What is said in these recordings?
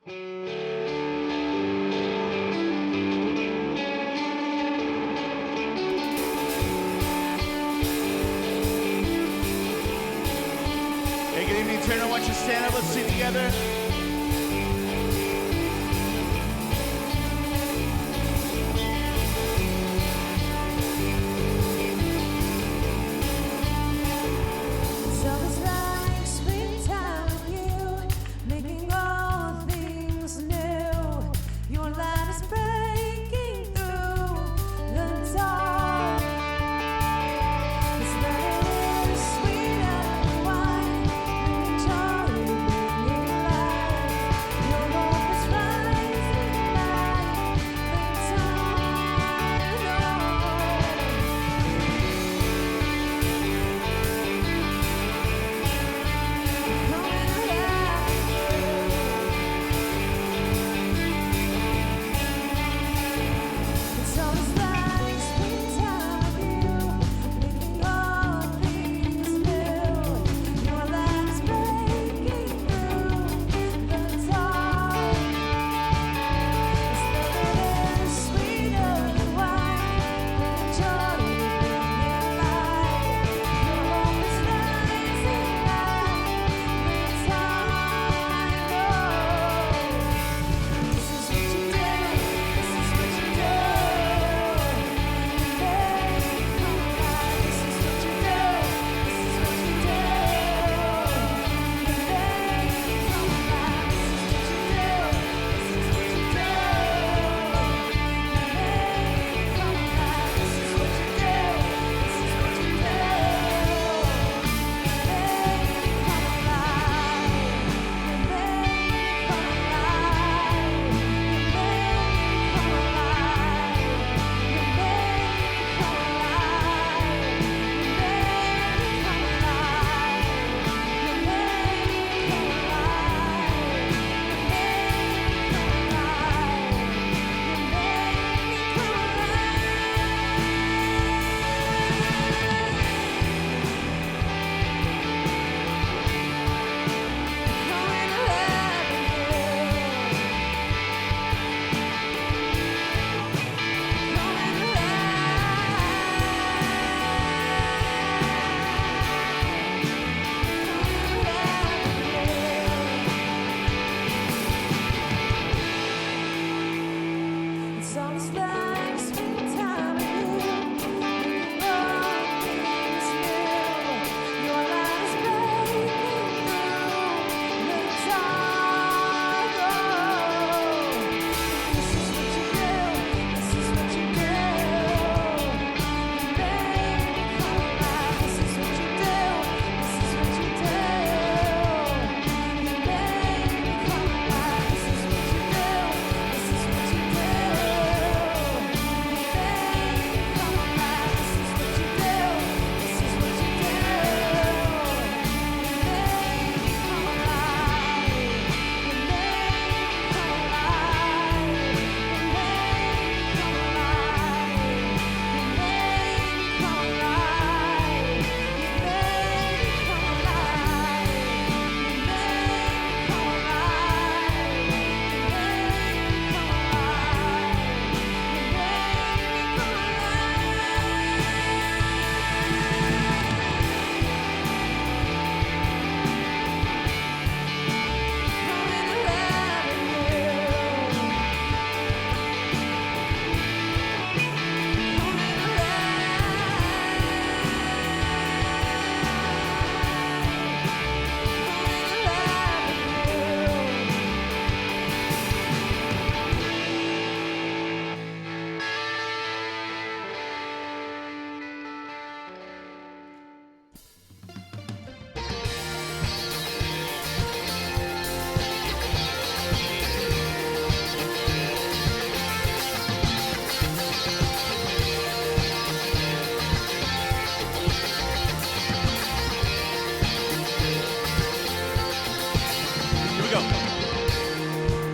Hey, good evening, Turner. Why don't you stand up? Let's sing together.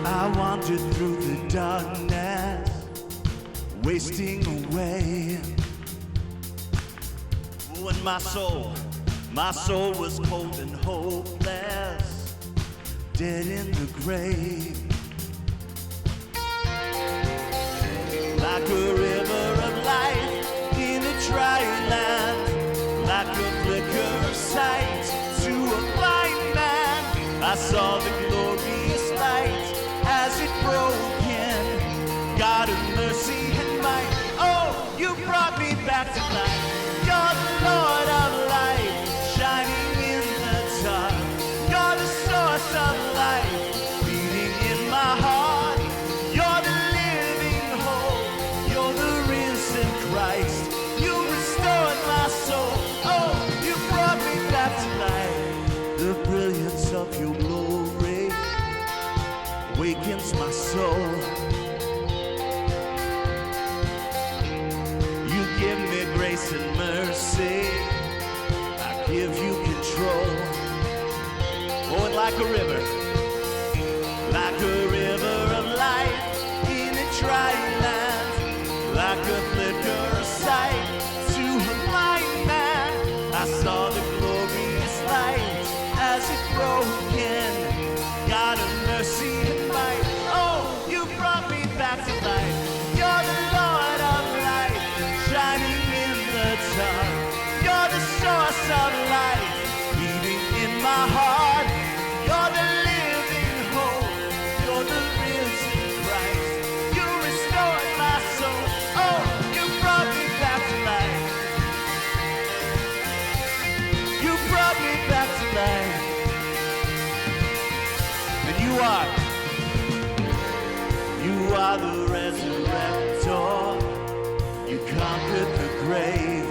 I wandered through the darkness, wasting away. When my soul was cold and hopeless, dead in the grave. like a river of life in a dry land, like a flicker of sight to a blind man. I saw the glorious light as it broke in. God of mercy and might, oh, you brought me back to life. You're the Lord of life, shining in the dark. You're the source of life, beating in my heart. You're the living hope, you're the risen Christ. You restored my soul, oh, you brought me back to life. The brilliance of your glory awakens my soul. You give me grace and mercy, I give you control. Oh, and like a river of life in a dry land, like a flicker of sight to a blind man. I saw the glorious light as it broke in. God of mercy and might, oh, you brought me back to life. You're the Lord of life, shining in the dark. You're the source of life, beating in my heart. You're the living hope, you're the risen Christ. You restored my soul, oh, you brought me back to life. You brought me back to life. And you are the resurrector. You conquered the grave.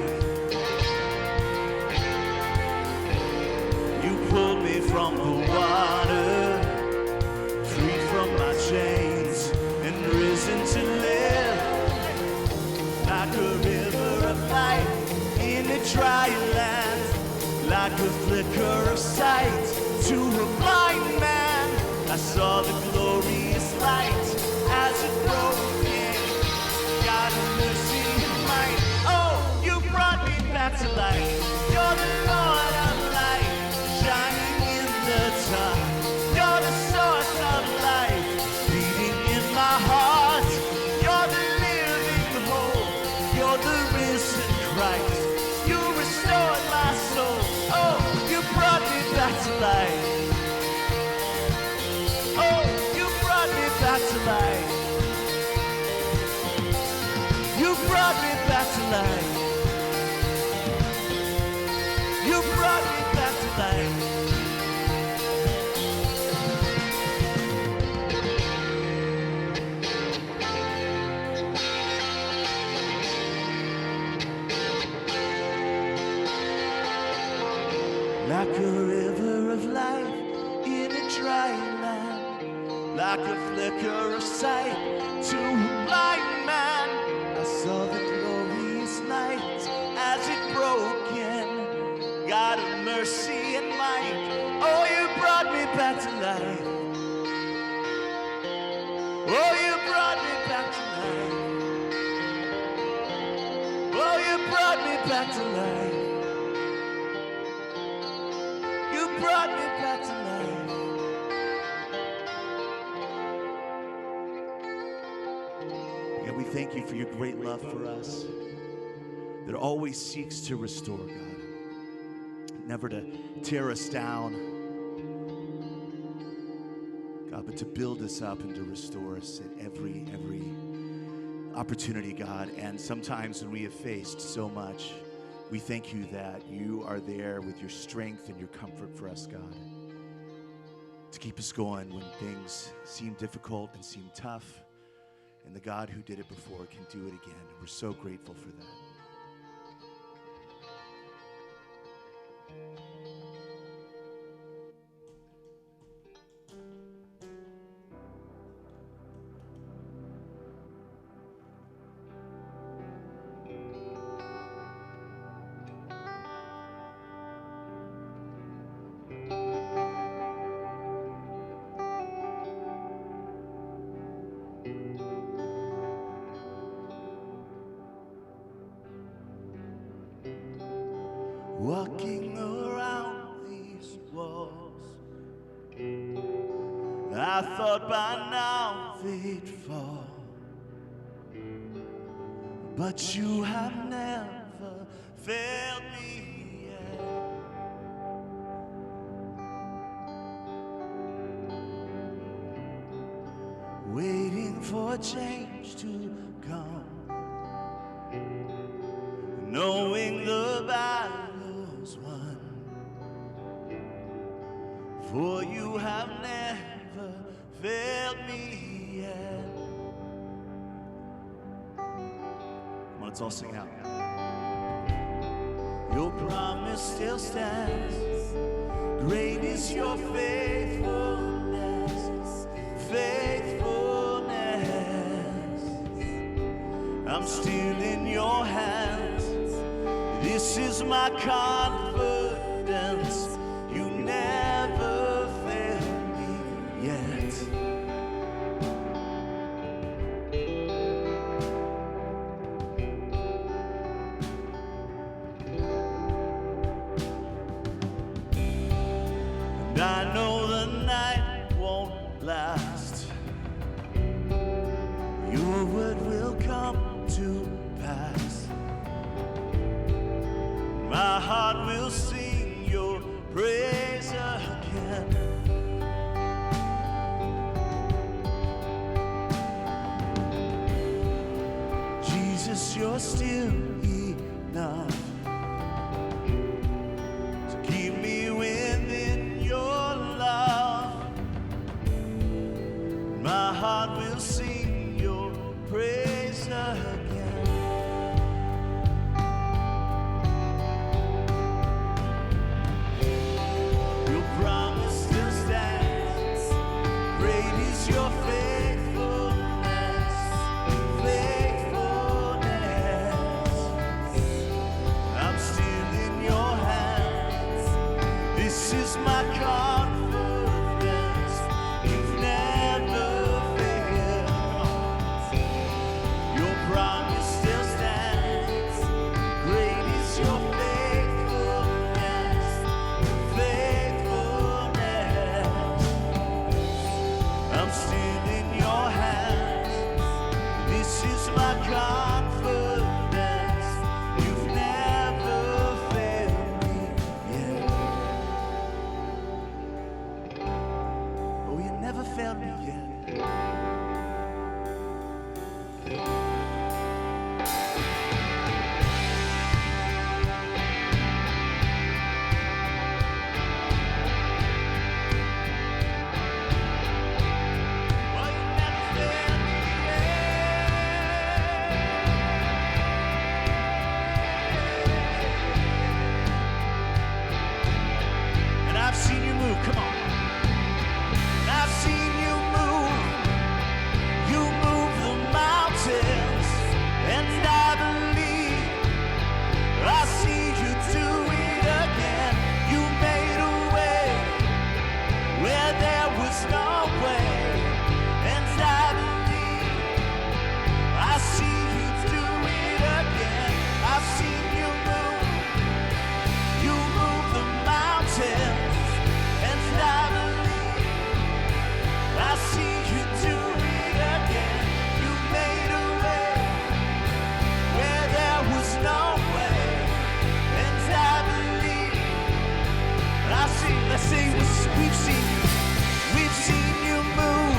You pulled me from the water, free from my chains, and risen to live. Like a river of life in a dry land, like a flicker of sight to a blind man. I saw the glorious light as it broke in. God of mercy and might, oh, you brought me back to life. You're the Lord of life, shining in the dark. You're the source of life, beating in my heart. You're the living hope, you're the risen Christ. You restored my soul, oh, you brought me back to life. Oh, you brought me back to life. You brought me back to life. You brought me back to life. Like a river of life in a dry land, like a flicker of sight to a blind man. I saw the glorious light as it broke in. God of mercy and might, oh, you brought me back to life. Oh, you brought me back to life. Oh, you brought me back to life. You brought me back to life. And we thank you for your great love for us that always seeks to restore, God. Never to tear us down, God, but to build us up and to restore us at every opportunity, God. And sometimes when we have faced so much, we thank you that you are there with your strength and your comfort for us, God, to keep us going when things seem difficult and seem tough. And the God who did it before can do it again. And we're so grateful for that. Walking around these walls, I thought by now they'd fall. but you have never failed me yet. Waiting for change to come, knowing the battle's won, for you have never failed me yet. Come on, let's all sing it out. Your promise still stands. Great is your faithfulness, faithfulness. I'm still in your hands. This is my confidence. You never failed me yet. And I know the night won't last. Your word will come to pass. My heart will sing your praise again. Jesus, you're still enough to keep me within your love. My heart will sing your praise again. Your promise still stands. Great is your faithfulness, faithfulness. I'm still in your hands. This is my confidence. You've never failed. Your promise still stands. Great is your faithfulness, faithfulness. I'm still in your hands. This is my confidence. You've never failed me yet. Oh, you never failed me yet. Oh, you never failed me yet. And I've seen you move. Come on. And I've seen you move. You move the mountains, and I believe I see you do it again. You made a way where there was no way, and I believe I see you do it again. I've seen you move. You move the mountains, and I believe I see you do it again. You made a way where there was no way, and I believe I see. Let's sing. We've seen you. We've seen you move.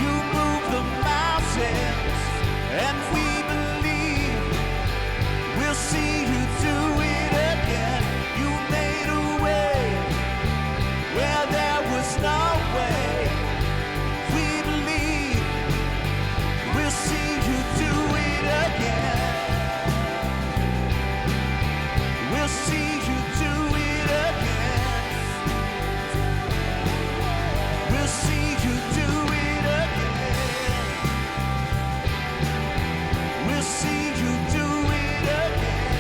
You move the mountains, and we believe we'll see you do it again. You made a way where there was no way. We believe we'll see you do it again. We'll see you do it again. We'll see you do it again. We'll see you do it again.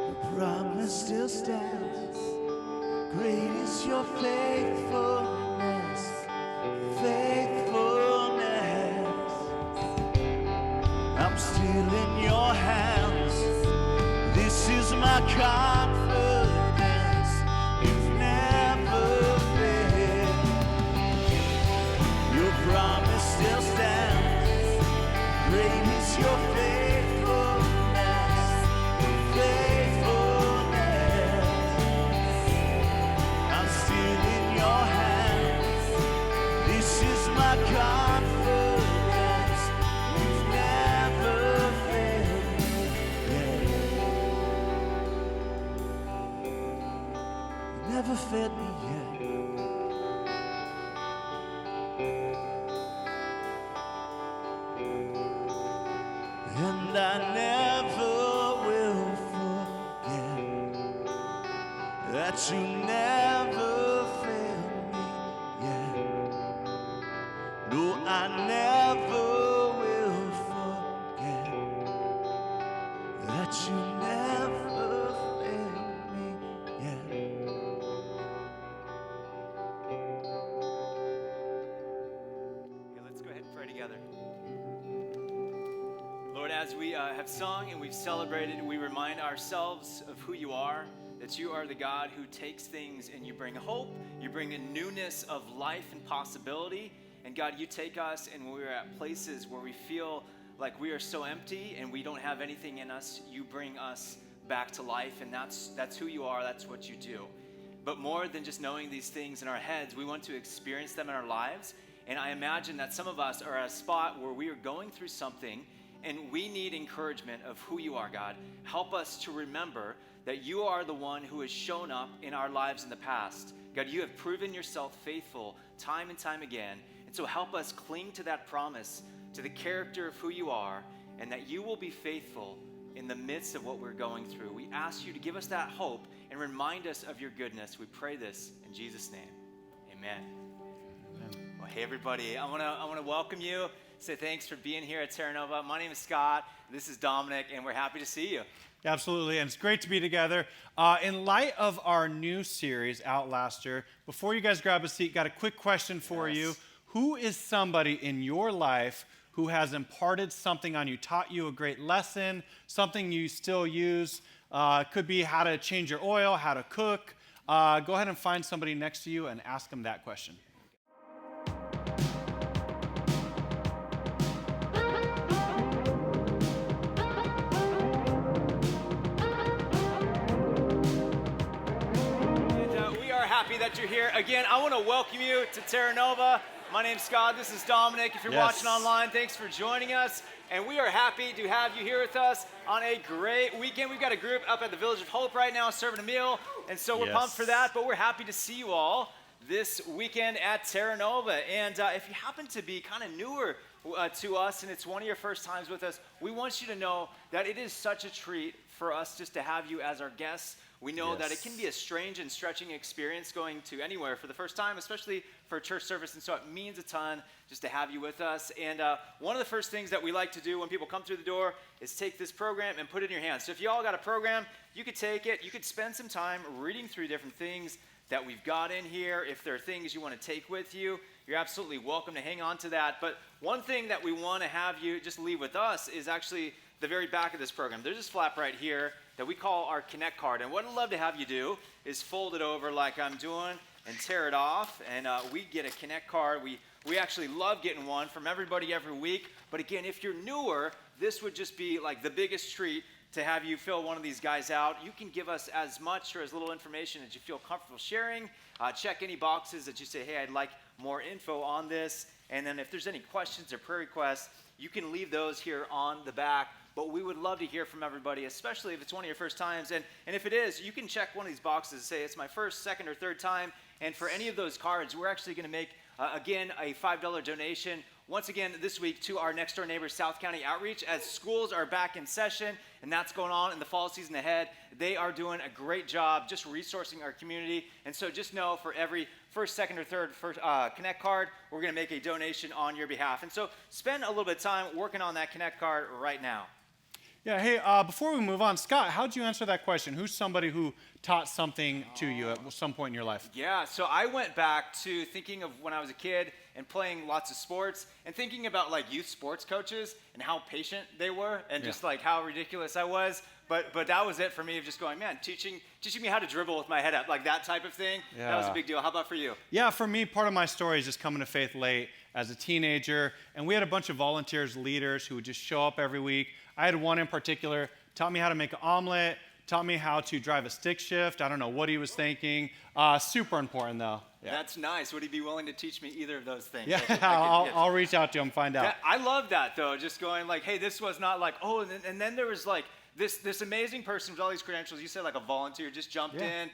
The promise still stands. Great is your faithfulness, faithfulness. I'm still in your hands. This is my confidence. You've never It's your faithfulness, faithfulness. I'm still in your hands. This is my confidence. You've never failed me yet. You never failed me yet. And I never will forget that you never failed me yet. No, I never will forget that you never failed me yet. Okay, let's go ahead and pray together. Lord, as we have sung and we've celebrated, we remind ourselves of who you are, that you are the God who takes things and you bring hope, you bring a newness of life and possibility. And God, you take us and when we're at places where we feel like we are so empty and we don't have anything in us, you bring us back to life, and that's who you are, that's what you do. But more than just knowing these things in our heads, we want to experience them in our lives. And I imagine that some of us are at a spot where we are going through something and we need encouragement of who you are, God. Help us to remember that you are the one who has shown up in our lives in the past. God, you have proven yourself faithful time and time again. And so help us cling to that promise, to the character of who you are, and that you will be faithful in the midst of what we're going through. We ask you to give us that hope and remind us of your goodness. We pray this in Jesus' name. Amen. Well, hey, everybody. I want to welcome you. Say thanks for being here at Terra Nova. My name is Scott. This is Dominic, and we're happy to see you. Absolutely, and it's great to be together. In light of our new series, Outlaster, before you guys grab a seat, got a quick question for you. Who is somebody in your life who has imparted something on you, taught you a great lesson, something you still use? Could be how to change your oil, how to cook. Go ahead and find somebody next to you and ask them that question. Happy that you're here. Again, I want to welcome you to Terra Nova. My name's Scott. This is Dominic. If you're watching online, thanks for joining us. And we are happy to have you here with us on a great weekend. We've got a group up at the Village of Hope right now serving a meal. And so we're pumped for that. But we're happy to see you all this weekend at Terra Nova. And if you happen to be kind of newer to us and it's one of your first times with us, we want you to know that it is such a treat for us just to have you as our guests. We know that it can be a strange and stretching experience going to anywhere for the first time, especially for a church service, and so it means a ton just to have you with us. And one of the first things that we like to do when people come through the door is take this program and put it in your hands. So if you all got a program, you could take it, you could spend some time reading through different things that we've got in here. If there are things you want to take with you, you're absolutely welcome to hang on to that. But one thing that we want to have you just leave with us is actually the very back of this program. There's this flap right here that we call our Connect card. And what I'd love to have you do is fold it over like I'm doing and tear it off. And we get a Connect card. We actually love getting one from everybody every week. But again, if you're newer, this would just be like the biggest treat to have you fill one of these guys out. You can give us as much or as little information as you feel comfortable sharing. Check any boxes that you say, hey, I'd like more info on this. And then if there's any questions or prayer requests, you can leave those here on the back. But we would love to hear from everybody, especially if it's one of your first times. And if it is, you can check one of these boxes and say, it's my first, second, or third time. And for any of those cards, we're actually going to make, again, a $5 donation. Once again, this week to our Next Door Neighbors South County Outreach, as schools are back in session, and that's going on in the fall season ahead. They are doing a great job just resourcing our community. And so just know for every first, second, or third Connect card, we're going to make a donation on your behalf. And so spend a little bit of time working on that Connect card right now. Yeah, hey, before we move on, Scott, how'd you answer that question? Who's somebody who taught something to you at some point in your life? Yeah, so I went back to thinking of when I was a kid and playing lots of sports and thinking about like youth sports coaches and how patient they were and just like how ridiculous I was. But that was it for me, of just going, man, teaching me how to dribble with my head up, like that type of thing. Yeah. That was a big deal. How about for you? Yeah, for me, part of my story is just coming to faith late as a teenager. And we had a bunch of volunteers, leaders who would just show up every week. I had one in particular, taught me how to make an omelet, taught me how to drive a stick shift. I don't know what he was thinking. Super important, though. Yeah. That's nice. Would he be willing to teach me either of those things? Yeah, I'll reach out to him, find out. I love that, though, just going like, hey, this was not like, oh, and then there was like, this amazing person with all these credentials. You said like a volunteer just jumped in,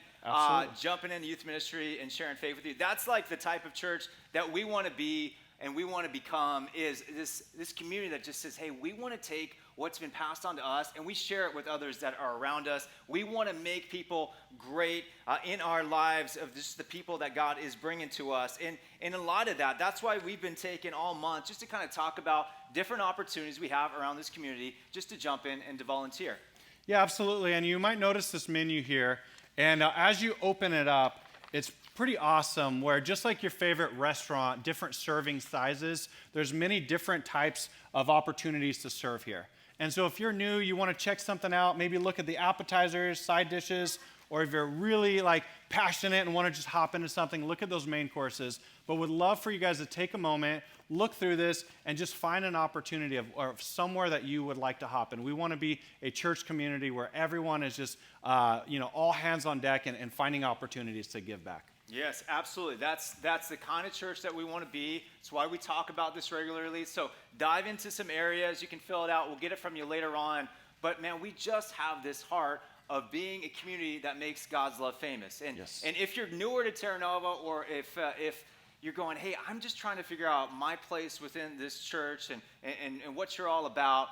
jumping in youth ministry and sharing faith with you. That's like the type of church that we want to be and we want to become, is this community that just says, hey, we want to take what's been passed on to us and we share it with others that are around us. We want to make people great in our lives of just the people that God is bringing to us. And in a lot of that, that's why we've been taking all month just to kind of talk about different opportunities we have around this community just to jump in and to volunteer. Yeah, absolutely. And you might notice this menu here. And as you open it up, it's pretty awesome where just like your favorite restaurant, different serving sizes, there's many different types of opportunities to serve here. And so if you're new, you want to check something out, maybe look at the appetizers, side dishes, or if you're really like passionate and want to just hop into something, look at those main courses. But would love for you guys to take a moment, look through this, and just find an opportunity of somewhere that you would like to hop in. We want to be a church community where everyone is just, all hands on deck and finding opportunities to give back. Yes, absolutely. That's the kind of church that we want to be. It's why we talk about this regularly. So dive into some areas. You can fill it out. We'll get it from you later on. But man, we just have this heart of being a community that makes God's love famous. And and if you're newer to Terra Nova, or if you're going, hey, I'm just trying to figure out my place within this church and what you're all about,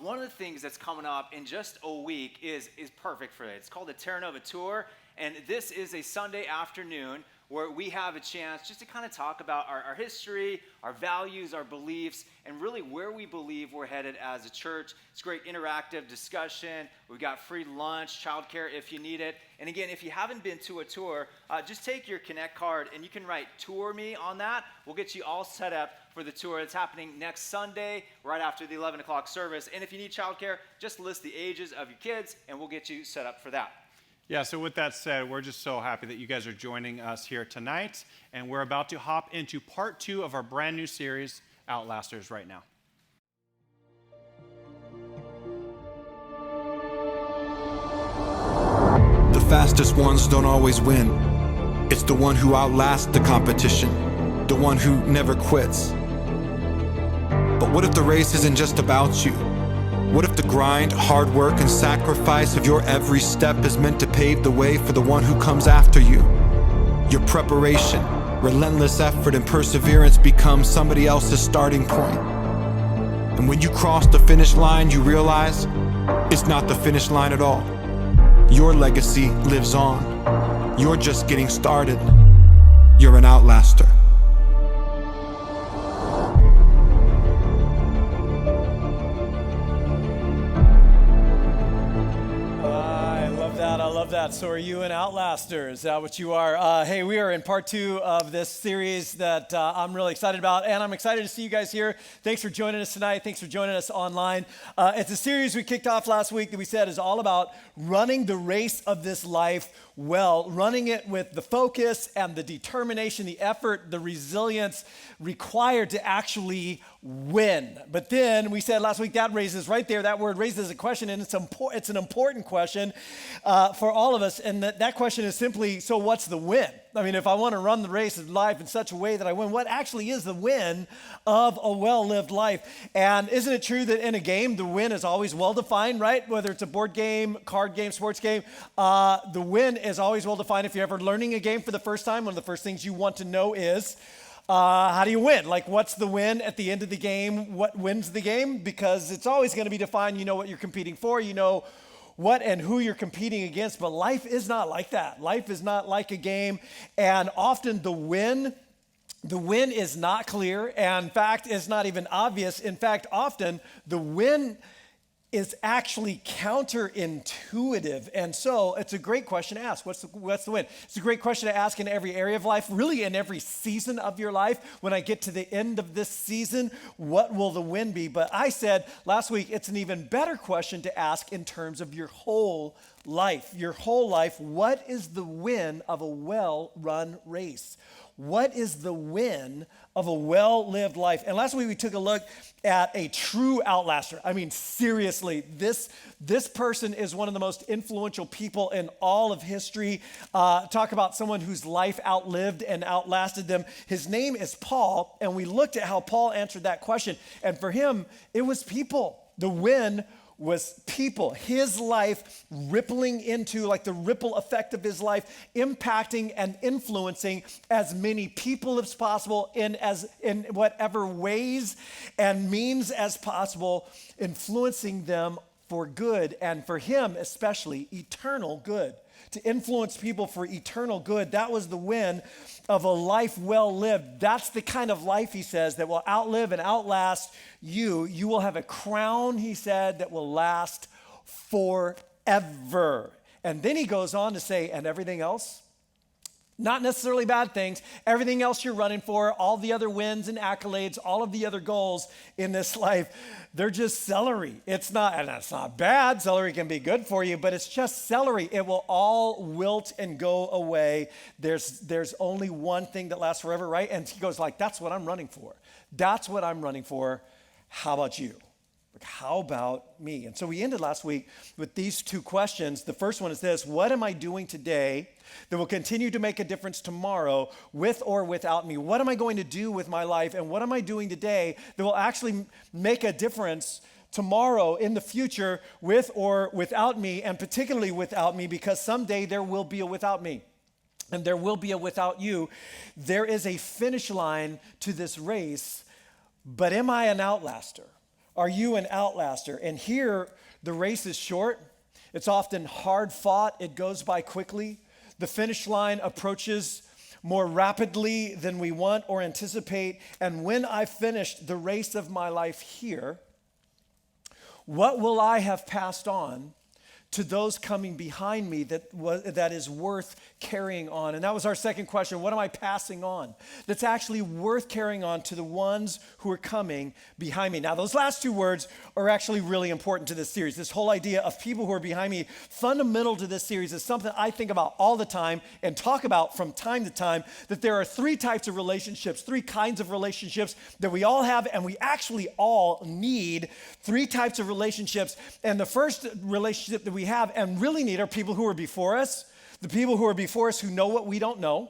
one of the things that's coming up in just a week is perfect for it. It's called the Terra Nova Tour. And this is a Sunday afternoon where we have a chance just to kind of talk about our history, our values, our beliefs, and really where we believe we're headed as a church. It's great interactive discussion. We've got free lunch, childcare if you need it. And again, if you haven't been to a tour, just take your Connect card and you can write "Tour Me" on that. We'll get you all set up for the tour. It's happening next Sunday, right after the 11 o'clock service. And if you need childcare, just list the ages of your kids and we'll get you set up for that. Yeah, so with that said, we're just so happy that you guys are joining us here tonight, and we're about to hop into part 2 of our brand new series, Outlasters, right now. The fastest ones don't always win. It's the one who outlasts the competition, the one who never quits. But what if the race isn't just about you? What if the grind, hard work, and sacrifice of your every step is meant to pave the way for the one who comes after you? Your preparation, relentless effort, and perseverance become somebody else's starting point. And when you cross the finish line, you realize it's not the finish line at all. Your legacy lives on. You're just getting started. You're an outlaster. So are you an outlaster? Is that what you are? Hey, we are in part 2 of this series that I'm really excited about, and I'm excited to see you guys here. Thanks for joining us tonight. Thanks for joining us online. It's a series we kicked off last week that we said is all about running the race of this life well, running it with the focus and the determination, the effort, the resilience required to actually win. But then we said last week that word raises a question, and it's an important question for all of us. And that question is simply, so what's the win? I mean, if I want to run the race of life in such a way that I win, what actually is the win of a well-lived life? And isn't it true that in a game, the win is always well-defined, right? Whether it's a board game, card game, sports game, the win is always well-defined. If you're ever learning a game for the first time, one of the first things you want to know is, how do you win? Like, what's the win at the end of the game? What wins the game? Because it's always going to be defined. You know what you're competing for. You know what and who you're competing against, but life is not like that. Life is not like a game, and often the win is not clear, and in fact, is not even obvious. In fact, often the win is actually counterintuitive. And so it's a great question to ask. What's the win? It's a great question to ask in every area of life, really in every season of your life. When I get to the end of this season, what will the win be? But I said last week, it's an even better question to ask in terms of your whole life. Your whole life, what is the win of a well-run race? What is the win of a well-lived life? And last week we took a look at a true outlaster. I mean, seriously, this person is one of the most influential people in all of history. Talk about someone whose life outlived and outlasted them. His name is Paul, and we looked at how Paul answered that question. And for him, it was people. The win was people, his life rippling into, like the ripple effect of his life, impacting and influencing as many people as possible in whatever ways and means as possible, influencing them for good, and for him especially, eternal good. To influence people for eternal good, that was the win of a life well lived. That's the kind of life, he says, that will outlive and outlast you. You will have a crown, he said, that will last forever. And then he goes on to say, and everything else? Not necessarily bad things. Everything else you're running for, all the other wins and accolades, all of the other goals in this life, they're just celery. It's not, and that's not bad. Celery can be good for you, but it's just celery. It will all wilt and go away. There's only one thing that lasts forever, right? And he goes like, that's what I'm running for. That's what I'm running for. How about you? Like, how about me? And so we ended last week with these two questions. The first one is this: what am I doing today that will continue to make a difference tomorrow, with or without me? What am I going to do with my life? And what am I doing today that will actually make a difference tomorrow, in the future, with or without me, and particularly without me, because someday there will be a without me. And there will be a without you. There is a finish line to this race, but am I an outlaster? Are you an outlaster? And here, the race is short. It's often hard fought. It goes by quickly. The finish line approaches more rapidly than we want or anticipate. And when I finished the race of my life here, what will I have passed on to those coming behind me that is worth carrying on? And that was our second question. What am I passing on that's actually worth carrying on to the ones who are coming behind me? Now, those last two words are actually really important to this series. This whole idea of people who are behind me, fundamental to this series, is something I think about all the time and talk about from time to time, that there are three types of relationships, three kinds of relationships that we all have, and we actually all need. Three types of relationships. And the first relationship that we have and really need are people who are before us, the people who are before us who know what we don't know,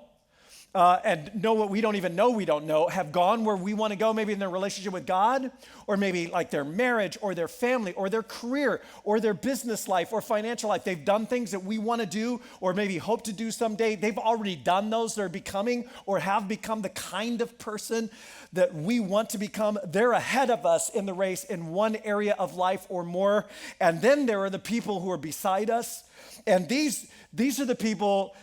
and know what we don't even know we don't know, have gone where we want to go, maybe in their relationship with God, or maybe like their marriage or their family or their career or their business life or financial life. They've done things that we want to do or maybe hope to do someday. They've already done those. They're becoming or have become the kind of person that we want to become. They're ahead of us in the race in one area of life or more. And then there are the people who are beside us. And these are the people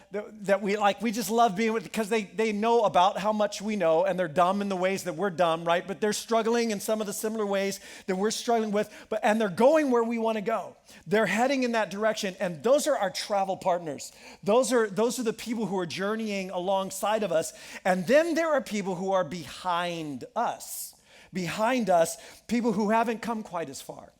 that we like. We just love being with, because they know about how much we know, and they're dumb in the ways that we're dumb, right? But they're struggling in some of the similar ways that we're struggling with, and they're going where we want to go. They're heading in that direction, and those are our travel partners. Those are the people who are journeying alongside of us. And then there are people who are behind us, people who haven't come quite as far.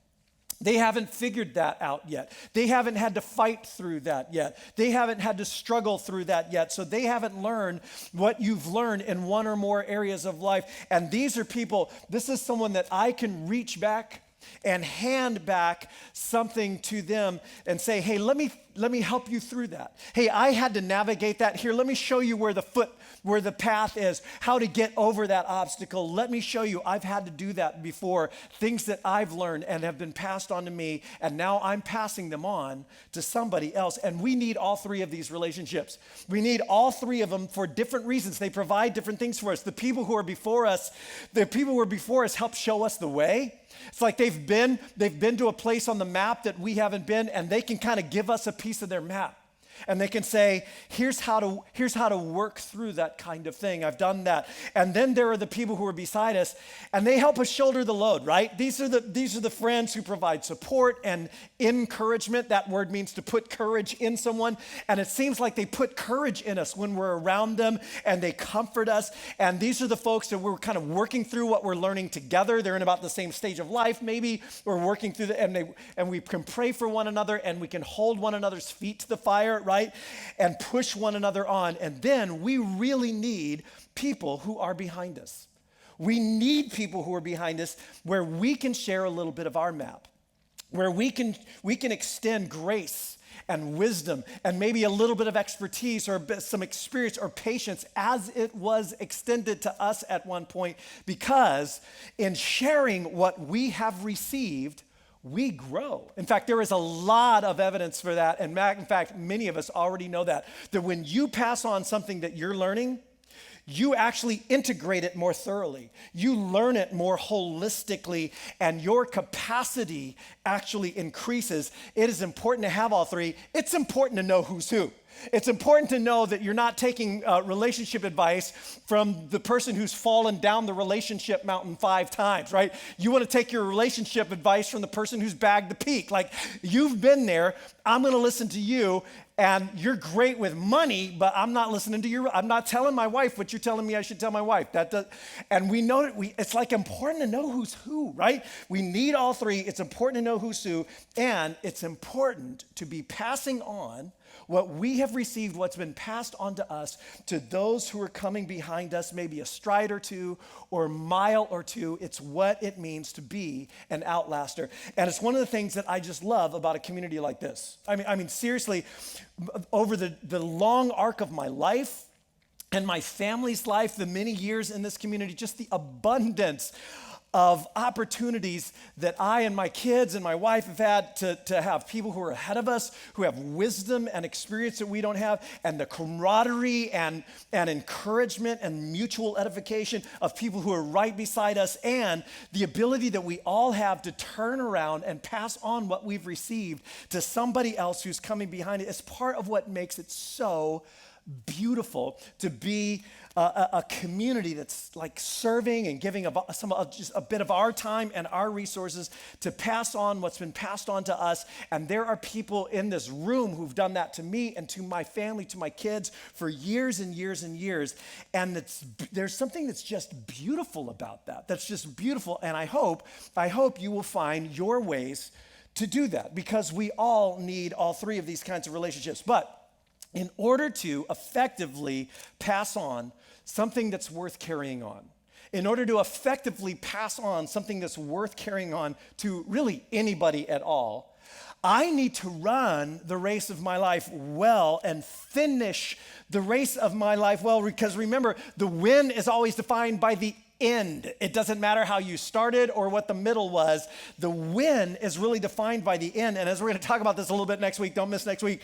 They haven't figured that out yet. They haven't had to fight through that yet. They haven't had to struggle through that yet. So they haven't learned what you've learned in one or more areas of life. And these are people, this is someone that I can reach back and hand back something to them and say, hey, let me help you through that. Hey, I had to navigate that. Here, let me show you where the path is, how to get over that obstacle. Let me show you. I've had to do that before. Things that I've learned and have been passed on to me, and now I'm passing them on to somebody else. And we need all three of these relationships. We need all three of them for different reasons. They provide different things for us. The people who are before us help show us the way. It's like they've been to a place on the map that we haven't been, and they can kind of give us a piece of their map. And they can say, here's how to work through that kind of thing. I've done that. And then there are the people who are beside us, and they help us shoulder the load, right? These are the friends who provide support and encouragement. That word means to put courage in someone. And it seems like they put courage in us when we're around them, and they comfort us. And these are the folks that we're kind of working through what we're learning together. They're in about the same stage of life, maybe. We're working through and we can pray for one another, and we can hold one another's feet to the fire, right? And push one another on. And then we really need people who are behind us. We need people who are behind us where we can share a little bit of our map, where we can extend grace and wisdom and maybe a little bit of expertise or some experience or patience as it was extended to us at one point, because in sharing what we have received, we grow. In fact, there is a lot of evidence for that. And in fact, many of us already know that when you pass on something that you're learning, you actually integrate it more thoroughly. You learn it more holistically, and your capacity actually increases. It is important to have all three. It's important to know who's who. It's important to know that you're not taking relationship advice from the person who's fallen down the relationship mountain 5 times, right? You want to take your relationship advice from the person who's bagged the peak. Like, you've been there. I'm going to listen to you, and you're great with money, but I'm not listening to you. I'm not telling my wife what you're telling me I should tell my wife. And we know that it's like important to know who's who, right? We need all three. It's important to know who's who, and it's important to be passing on what we have received, what's been passed on to us, to those who are coming behind us, maybe a stride or two or mile or two. It's what it means to be an outlaster. And it's one of the things that I just love about a community like this. I mean, seriously, over the long arc of my life and my family's life, the many years in this community, just the abundance of opportunities that I and my kids and my wife have had to have people who are ahead of us, who have wisdom and experience that we don't have, and the camaraderie and encouragement and mutual edification of people who are right beside us, and the ability that we all have to turn around and pass on what we've received to somebody else who's coming behind it is part of what makes it so beautiful to be a community that's like serving and giving just a bit of our time and our resources to pass on what's been passed on to us. And there are people in this room who've done that to me and to my family, to my kids for years and years and years. And there's something that's just beautiful about that. That's just beautiful. And I hope you will find your ways to do that, because we all need all three of these kinds of relationships. But in order to effectively pass on something that's worth carrying on, in order to effectively pass on something that's worth carrying on to really anybody at all, I need to run the race of my life well and finish the race of my life well, because remember, the win is always defined by the end. It doesn't matter how you started or what the middle was. The win is really defined by the end. And as we're going to talk about this a little bit next week, don't miss next week,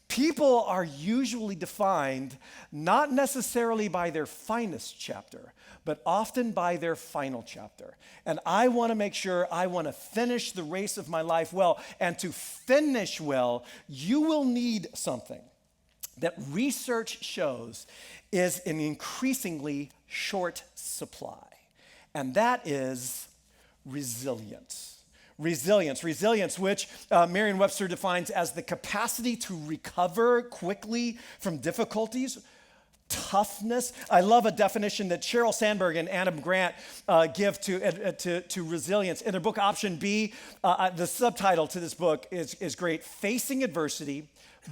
people are usually defined not necessarily by their finest chapter, but often by their final chapter. And I want to make sure I want to finish the race of my life well. And to finish well, you will need something that research shows is an increasingly short supply. And that is resilience. Resilience, which Merriam-Webster defines as the capacity to recover quickly from difficulties, toughness. I love a definition that Sheryl Sandberg and Adam Grant give to resilience. In their book Option B, the subtitle to this book is great: Facing Adversity,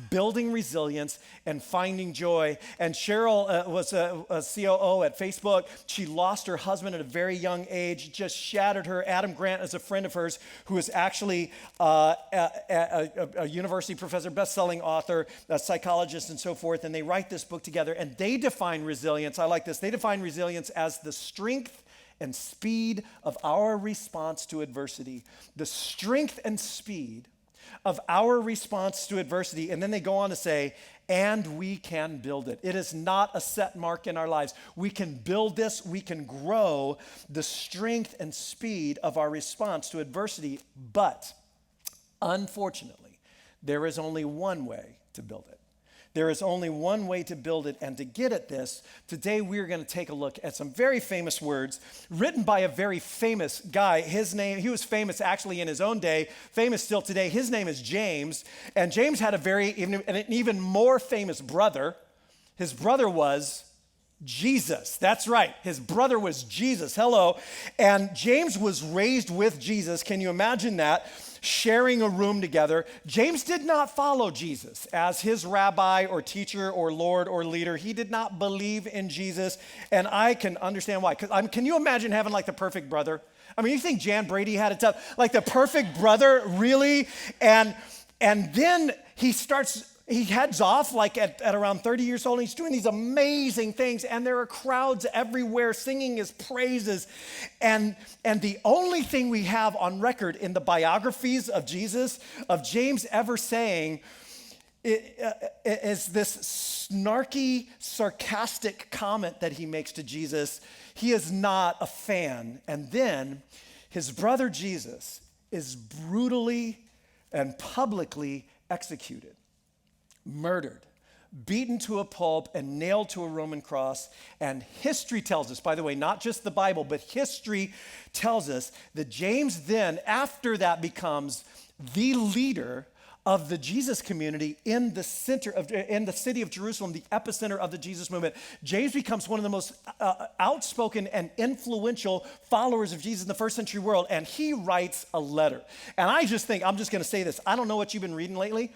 Building Resilience, and Finding Joy. And Sheryl was a COO at Facebook. She lost her husband at a very young age, just shattered her. Adam Grant is a friend of hers who is actually a university professor, best-selling author, a psychologist, and so forth. And they write this book together, and they define resilience. I like this. They define resilience as the strength and speed of our response to adversity. The strength and speed of our response to adversity. And then they go on to say, and we can build it. It is not a set mark in our lives. We can build this. We can grow the strength and speed of our response to adversity. But unfortunately, there is only one way to build it. There is only one way to build it, and to get at this, today we're going to take a look at some very famous words written by a very famous guy. His name, he was famous actually in his own day, famous still today. His name is James, and James had an even more famous brother. His brother was Jesus. That's right. His brother was Jesus. Hello. And James was raised with Jesus. Can you imagine that? Sharing a room together. James did not follow Jesus as his rabbi or teacher or Lord or leader. He did not believe in Jesus, and I can understand why. Can you imagine having like the perfect brother? I mean, you think Jan Brady had it tough? Like the perfect brother, really? And then he heads off like at around 30 years old, and he's doing these amazing things, and there are crowds everywhere singing his praises. And the only thing we have on record in the biographies of Jesus, of James ever saying, is this snarky, sarcastic comment that he makes to Jesus. He is not a fan. And then his brother Jesus is brutally and publicly executed, murdered, beaten to a pulp, and nailed to a Roman cross. And history tells us, by the way, not just the Bible, but history tells us that James then, after that, becomes the leader of the Jesus community in the city of Jerusalem, the epicenter of the Jesus movement. James becomes one of the most outspoken and influential followers of Jesus in the first century world, and he writes a letter. And I just think, I'm just going to say this, I don't know what you've been reading lately,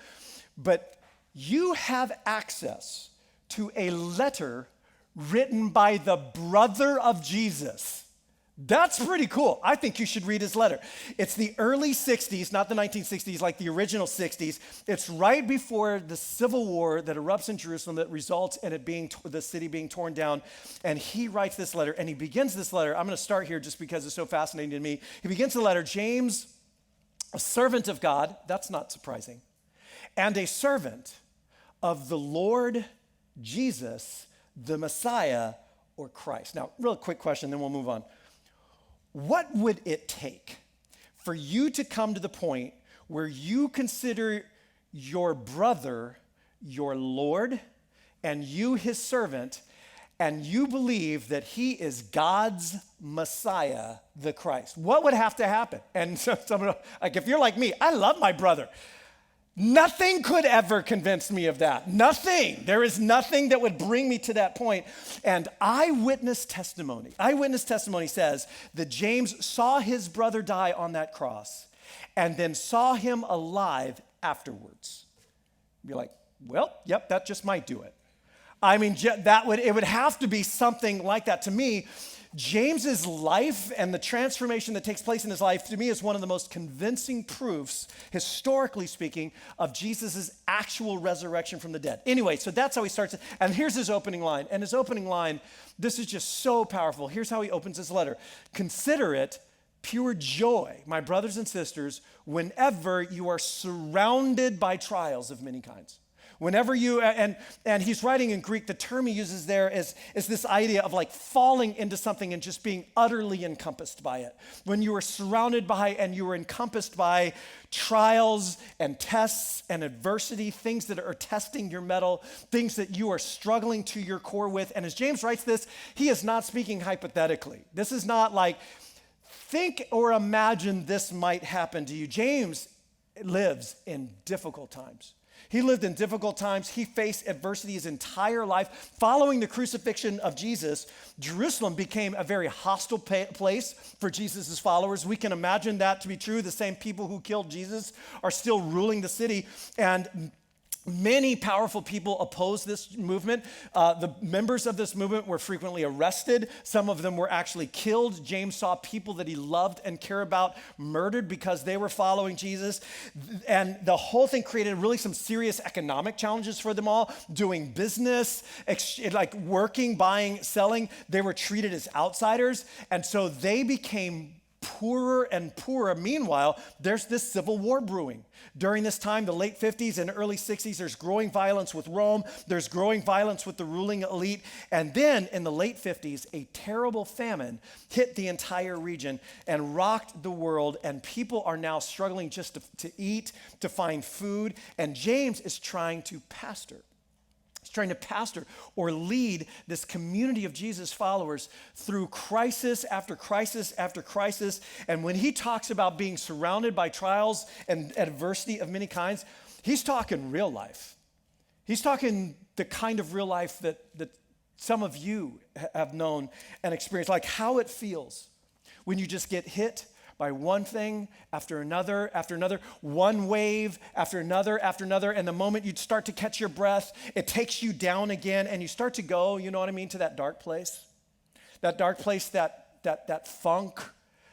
but you have access to a letter written by the brother of Jesus. That's pretty cool. I think you should read his letter. It's the early 60s, not the 1960s, like the original 60s. It's right before the civil war that erupts in Jerusalem that results in the city being torn down. And he writes this letter, and he begins this letter. I'm going to start here just because it's so fascinating to me. He begins the letter, James, a servant of God, that's not surprising, and a servant of the Lord Jesus, the Messiah, or Christ. Now, real quick question, then we'll move on. What would it take for you to come to the point where you consider your brother your Lord and you his servant, and you believe that he is God's Messiah, the Christ? What would have to happen? And so, like, if you're like me, I love my brother. Nothing could ever convince me of that. Nothing. There is nothing that would bring me to that point. And eyewitness testimony says that James saw his brother die on that cross and then saw him alive afterwards. You'd be like, well, yep, that just might do it. I mean, it would have to be something like that. To me, James's life and the transformation that takes place in his life, to me, is one of the most convincing proofs, historically speaking, of Jesus' actual resurrection from the dead. Anyway, so that's how he starts. And here's his opening line. And his opening line, this is just so powerful. Here's how he opens his letter. Consider it pure joy, my brothers and sisters, whenever you are surrounded by trials of many kinds. Whenever you, and he's writing in Greek, the term he uses there is this idea of like falling into something and just being utterly encompassed by it. When you are surrounded by and you are encompassed by trials and tests and adversity, things that are testing your mettle, things that you are struggling to your core with. And as James writes this, he is not speaking hypothetically. This is not like, think or imagine this might happen to you. James lives in difficult times. He lived in difficult times. He faced adversity his entire life. Following the crucifixion of Jesus, Jerusalem became a very hostile place for Jesus' followers. We can imagine that to be true. The same people who killed Jesus are still ruling the city, and many powerful people opposed this movement. The members of this movement were frequently arrested. Some of them were actually killed. James saw people that he loved and cared about murdered because they were following Jesus. And the whole thing created really some serious economic challenges for them all. Doing business, like working, buying, selling, they were treated as outsiders. And so they became poorer and poorer. Meanwhile, there's this civil war brewing. During this time, the late 50s and early 60s, there's growing violence with Rome. There's growing violence with the ruling elite. And then in the late 50s, a terrible famine hit the entire region and rocked the world. And people are now struggling just to eat, to find food. And James is trying to pastor. He's trying to pastor or lead this community of Jesus followers through crisis after crisis after crisis. And when he talks about being surrounded by trials and adversity of many kinds, he's talking real life. He's talking the kind of real life that some of you have known and experienced, like how it feels when you just get hit by one thing after another, one wave after another, and the moment you start to catch your breath, it takes you down again, and you start to go, you know what I mean, to that dark place, that funk,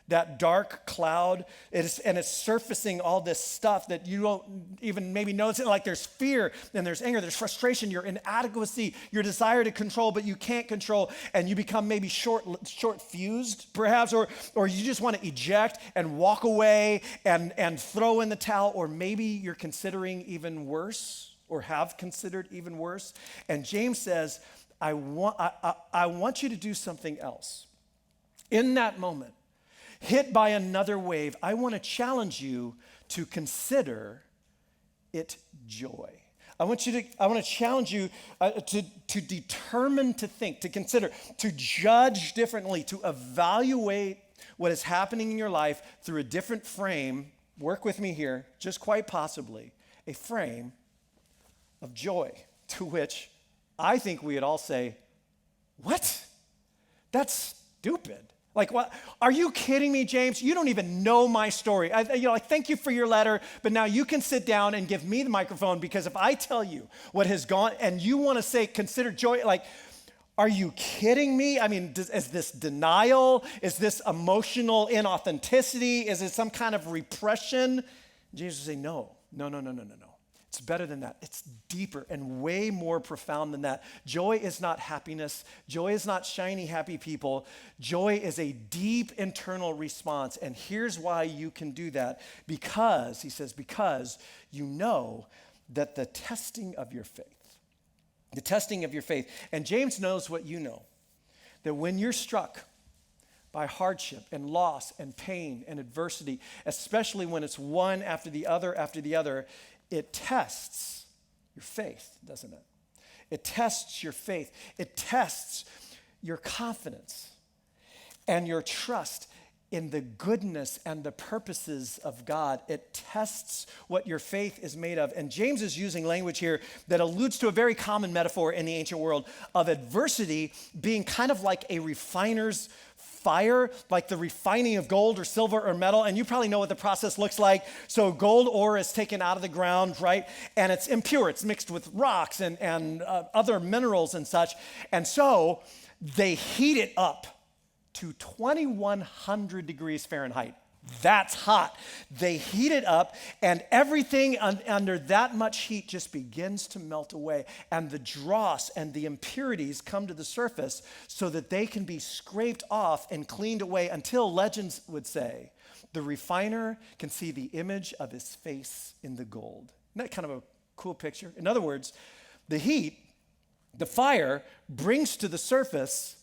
that dark cloud, and it's surfacing all this stuff that you don't even maybe notice it. Like there's fear, and there's anger, there's frustration, your inadequacy, your desire to control, but you can't control, and you become maybe short-fused, perhaps, or you just want to eject and walk away and throw in the towel, or maybe you're considering even worse, or have considered even worse. And James says, I want you to do something else. In that moment, hit by another wave, I want to challenge you to consider it joy. I want to challenge you to determine to think, to consider, to judge differently, to evaluate what is happening in your life through a different frame. Work with me here, just quite possibly, a frame of joy, to which I think we would all say, what? That's stupid. Like, what? Are you kidding me, James? You don't even know my story. Thank you for your letter, but now you can sit down and give me the microphone, because if I tell you what has gone and you want to say, consider joy, like, are you kidding me? I mean, is this denial? Is this emotional inauthenticity? Is it some kind of repression? Jesus would say, no. It's better than that. It's deeper and way more profound than that. Joy is not happiness. Joy is not shiny, happy people. Joy is a deep internal response. And here's why you can do that. Because, he says, because you know that the testing of your faith, and James knows what you know, that when you're struck by hardship and loss and pain and adversity, especially when it's one after the other, it tests your faith, doesn't it? It tests your faith. It tests your confidence and your trust in the goodness and the purposes of God. It tests what your faith is made of. And James is using language here that alludes to a very common metaphor in the ancient world of adversity being kind of like a refiner's fire, like the refining of gold or silver or metal, and you probably know what the process looks like. So gold ore is taken out of the ground, right? And it's impure. It's mixed with rocks and other minerals and such. And so they heat it up to 2,100 degrees Fahrenheit. That's hot. They heat it up, and everything under that much heat just begins to melt away. And the dross and the impurities come to the surface so that they can be scraped off and cleaned away until, legends would say, the refiner can see the image of his face in the gold. Isn't that kind of a cool picture? In other words, the heat, the fire, brings to the surface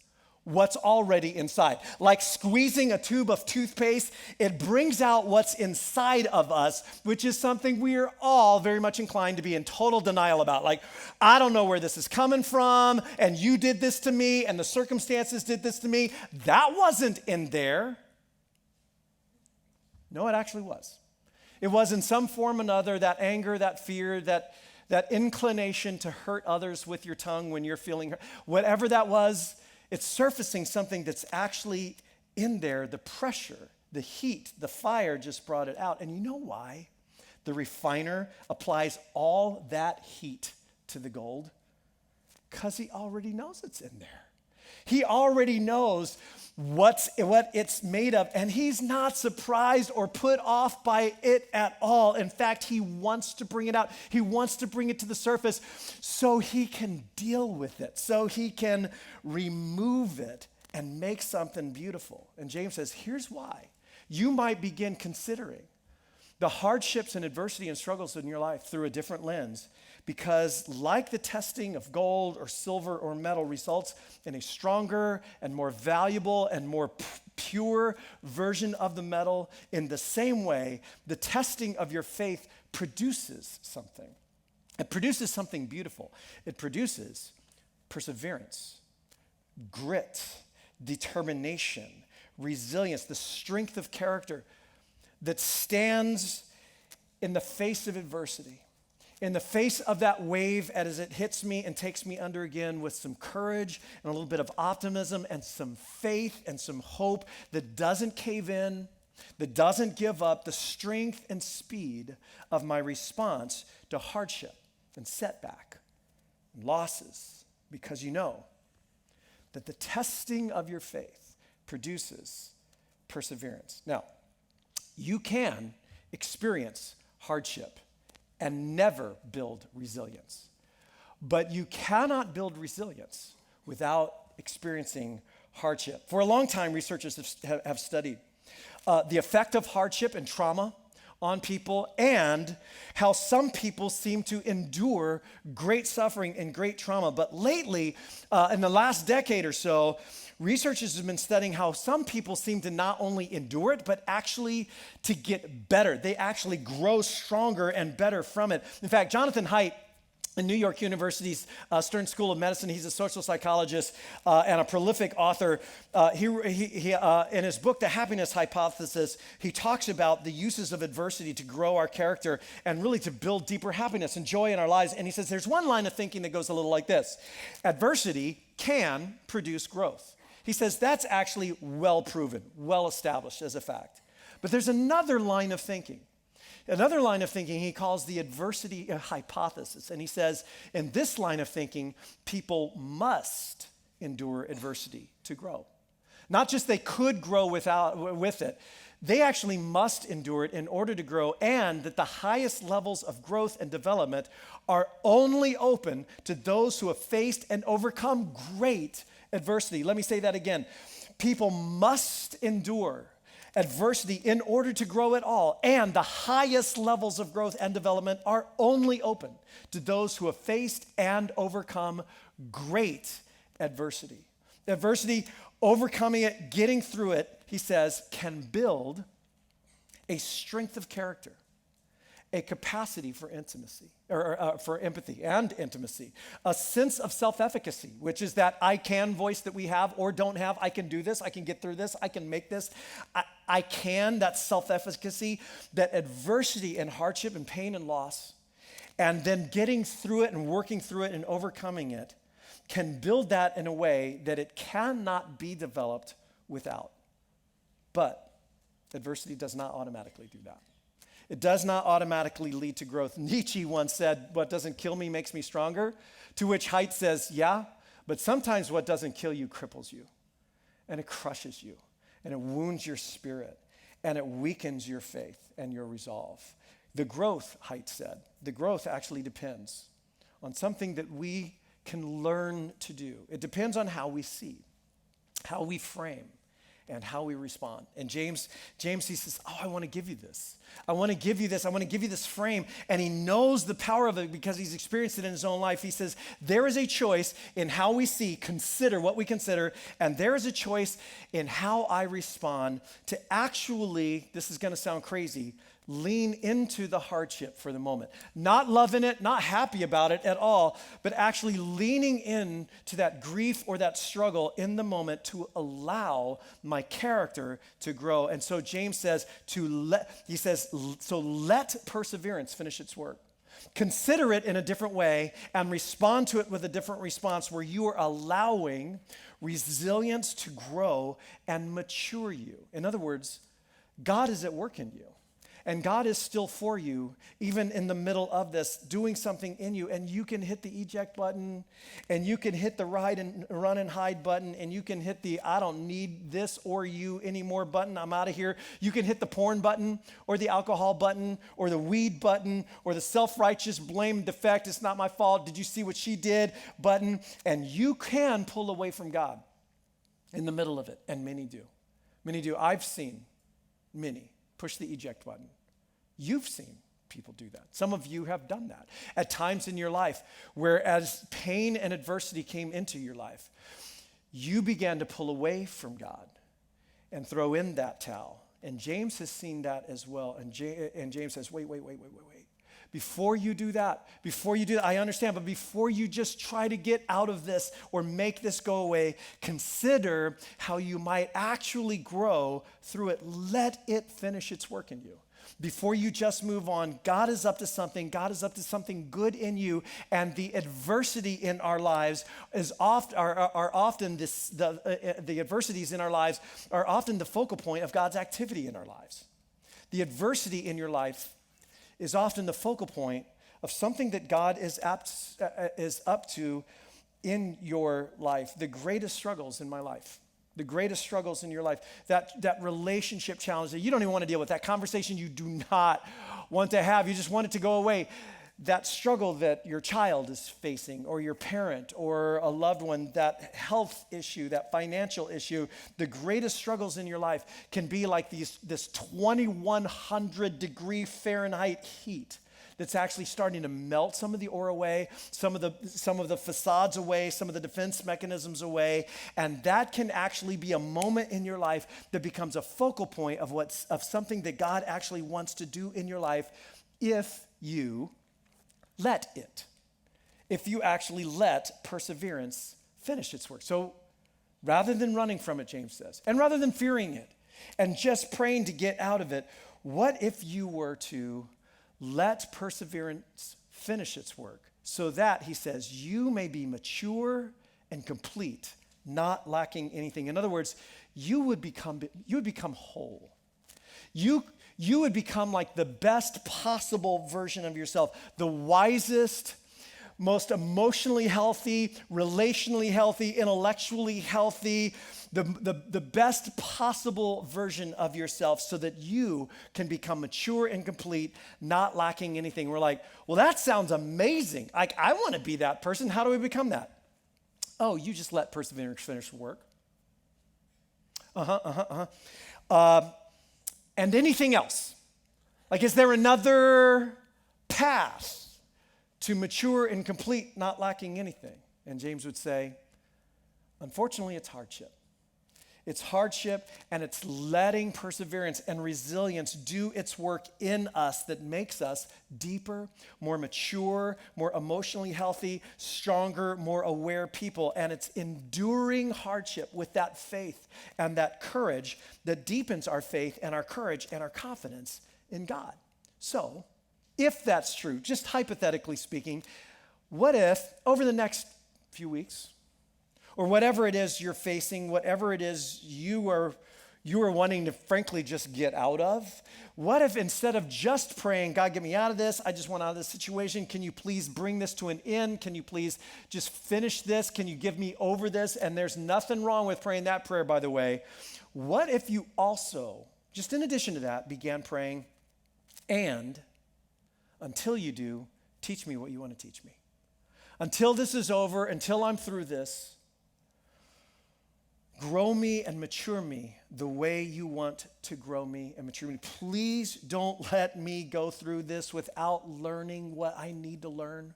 what's already inside. Like squeezing a tube of toothpaste, it brings out what's inside of us, which is something we are all very much inclined to be in total denial about. Like, I don't know where this is coming from, and you did this to me, and the circumstances did this to me. That wasn't in there. No, it actually was. It was in some form or another, that anger, that fear, that inclination to hurt others with your tongue when you're feeling hurt. Whatever that was, it's surfacing something that's actually in there. The pressure, the heat, the fire just brought it out. And you know why? The refiner applies all that heat to the gold? Because he already knows it's in there. He already knows what it's made of, and he's not surprised or put off by it at all. In fact, he wants to bring it out. He wants to bring it to the surface so he can deal with it, so he can remove it and make something beautiful. And James says, here's why. You might begin considering the hardships and adversity and struggles in your life through a different lens, because like the testing of gold or silver or metal results in a stronger and more valuable and more pure version of the metal, in the same way, the testing of your faith produces something. it produces something beautiful. It produces perseverance, grit, determination, resilience, the strength of character that stands in the face of adversity, in the face of that wave as it hits me and takes me under again, with some courage and a little bit of optimism and some faith and some hope that doesn't cave in, that doesn't give up, the strength and speed of my response to hardship and setback and losses, because you know that the testing of your faith produces perseverance. Now, you can experience hardship and never build resilience, but you cannot build resilience without experiencing hardship. For a long time, researchers have studied the effect of hardship and trauma on people, and how some people seem to endure great suffering and great trauma. But lately, in the last decade or so, researchers have been studying how some people seem to not only endure it, but actually to get better. They actually grow stronger and better from it. In fact, Jonathan Haidt, in New York University's Stern School of Medicine, he's a social psychologist and a prolific author. He in his book, The Happiness Hypothesis, he talks about the uses of adversity to grow our character and really to build deeper happiness and joy in our lives. And he says there's one line of thinking that goes a little like this: adversity can produce growth. He says that's actually well proven, well established as a fact. But there's another line of thinking. Another line of thinking he calls the adversity hypothesis. And he says, in this line of thinking, people must endure adversity to grow. Not just they could grow with it, they actually must endure it in order to grow, and that the highest levels of growth and development are only open to those who have faced and overcome great adversity. Let me say that again. People must endure adversity in order to grow at all, and the highest levels of growth and development are only open to those who have faced and overcome great adversity. Adversity, overcoming it, getting through it, he says, can build a strength of character, a capacity for intimacy, or for empathy and intimacy, a sense of self-efficacy, which is that I can voice that we have or don't have. I can do this, I can get through this, I can make this. I can, that self-efficacy, that adversity and hardship and pain and loss, and then getting through it and working through it and overcoming it, can build that in a way that it cannot be developed without. But adversity does not automatically do that. It does not automatically lead to growth. Nietzsche once said, "What doesn't kill me makes me stronger," to which Haidt says, yeah, but sometimes what doesn't kill you cripples you, and it crushes you, and it wounds your spirit, and it weakens your faith and your resolve. The growth, Haidt said, the growth actually depends on something that we can learn to do. It depends on how we see, how we frame, and how we respond. And James, he says, I want to give you this. I want to give you this. I want to give you this frame. And he knows the power of it because he's experienced it in his own life. He says, there is a choice in how we see, consider what we consider, and there is a choice in how I respond to actually, this is going to sound crazy, lean into the hardship for the moment. Not loving it, not happy about it at all, but actually leaning in to that grief or that struggle in the moment to allow my character to grow. And so James says so let perseverance finish its work. Consider it in a different way and respond to it with a different response where you are allowing resilience to grow and mature you. In other words, God is at work in you. And God is still for you, even in the middle of this, doing something in you. And you can hit the eject button, and you can hit the run and hide button, and you can hit the I don't need this or you anymore button, I'm out of here. You can hit the porn button, or the alcohol button, or the weed button, or the self-righteous blame defect, it's not my fault, did you see what she did button. And you can pull away from God in the middle of it, and many do. Many do. I've seen many push the eject button. You've seen people do that. Some of you have done that at times in your life where as pain and adversity came into your life, you began to pull away from God and throw in that towel. And James has seen that as well. And James says, wait. before you do that, I understand, but before you just try to get out of this or make this go away, consider how you might actually grow through it. Let it finish its work in you. Before you just move on, God is up to something. God is up to something good in you, and the adversity in our lives is often the adversities in our lives are often the focal point of God's activity in our lives. The adversity in your life is often the focal point of something that God is up to in your life. The greatest struggles in my life, the greatest struggles in your life, that relationship challenge that you don't even want to deal with, that conversation you do not want to have, you just want it to go away, that struggle that your child is facing, or your parent, or a loved one, that health issue, that financial issue, the greatest struggles in your life can be like this 2,100 degree Fahrenheit heat that's actually starting to melt some of the ore away, some of the facades away, some of the defense mechanisms away, and that can actually be a moment in your life that becomes a focal point of something that God actually wants to do in your life if you let it. If you actually let perseverance finish its work. So rather than running from it, James says, and rather than fearing it and just praying to get out of it, what if you were to let perseverance finish its work so that, he says, you may be mature and complete, not lacking anything. In other words, you would become whole. You would become like the best possible version of yourself, the wisest, most emotionally healthy, relationally healthy, intellectually healthy, the best possible version of yourself so that you can become mature and complete, not lacking anything. We're like, well, that sounds amazing. Like, I want to be that person. How do we become that? Oh, you just let perseverance finish the work. And anything else? Like, is there another path to mature and complete, not lacking anything? And James would say, unfortunately, it's hardship. It's hardship, and it's letting perseverance and resilience do its work in us that makes us deeper, more mature, more emotionally healthy, stronger, more aware people. And it's enduring hardship with that faith and that courage that deepens our faith and our courage and our confidence in God. So, if that's true, just hypothetically speaking, what if over the next few weeks, or whatever it is you're facing, whatever it is you are wanting to frankly just get out of, what if instead of just praying, God, get me out of this, I just want out of this situation, can you please bring this to an end? Can you please just finish this? Can you give me over this? And there's nothing wrong with praying that prayer, by the way. What if you also, just in addition to that, began praying, and until you do, teach me what you want to teach me. Until this is over, until I'm through this, grow me and mature me the way you want to grow me and mature me. Please don't let me go through this without learning what I need to learn,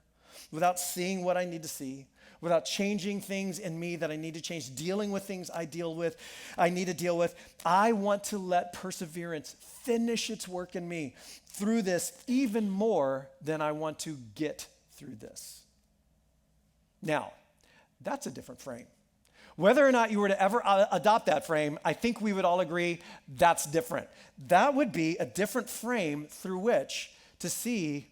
without seeing what I need to see, without changing things in me that I need to change, dealing with things I need to deal with. I want to let perseverance finish its work in me through this even more than I want to get through this. Now, that's a different frame. Whether or not you were to ever adopt that frame, I think we would all agree that's different. That would be a different frame through which to see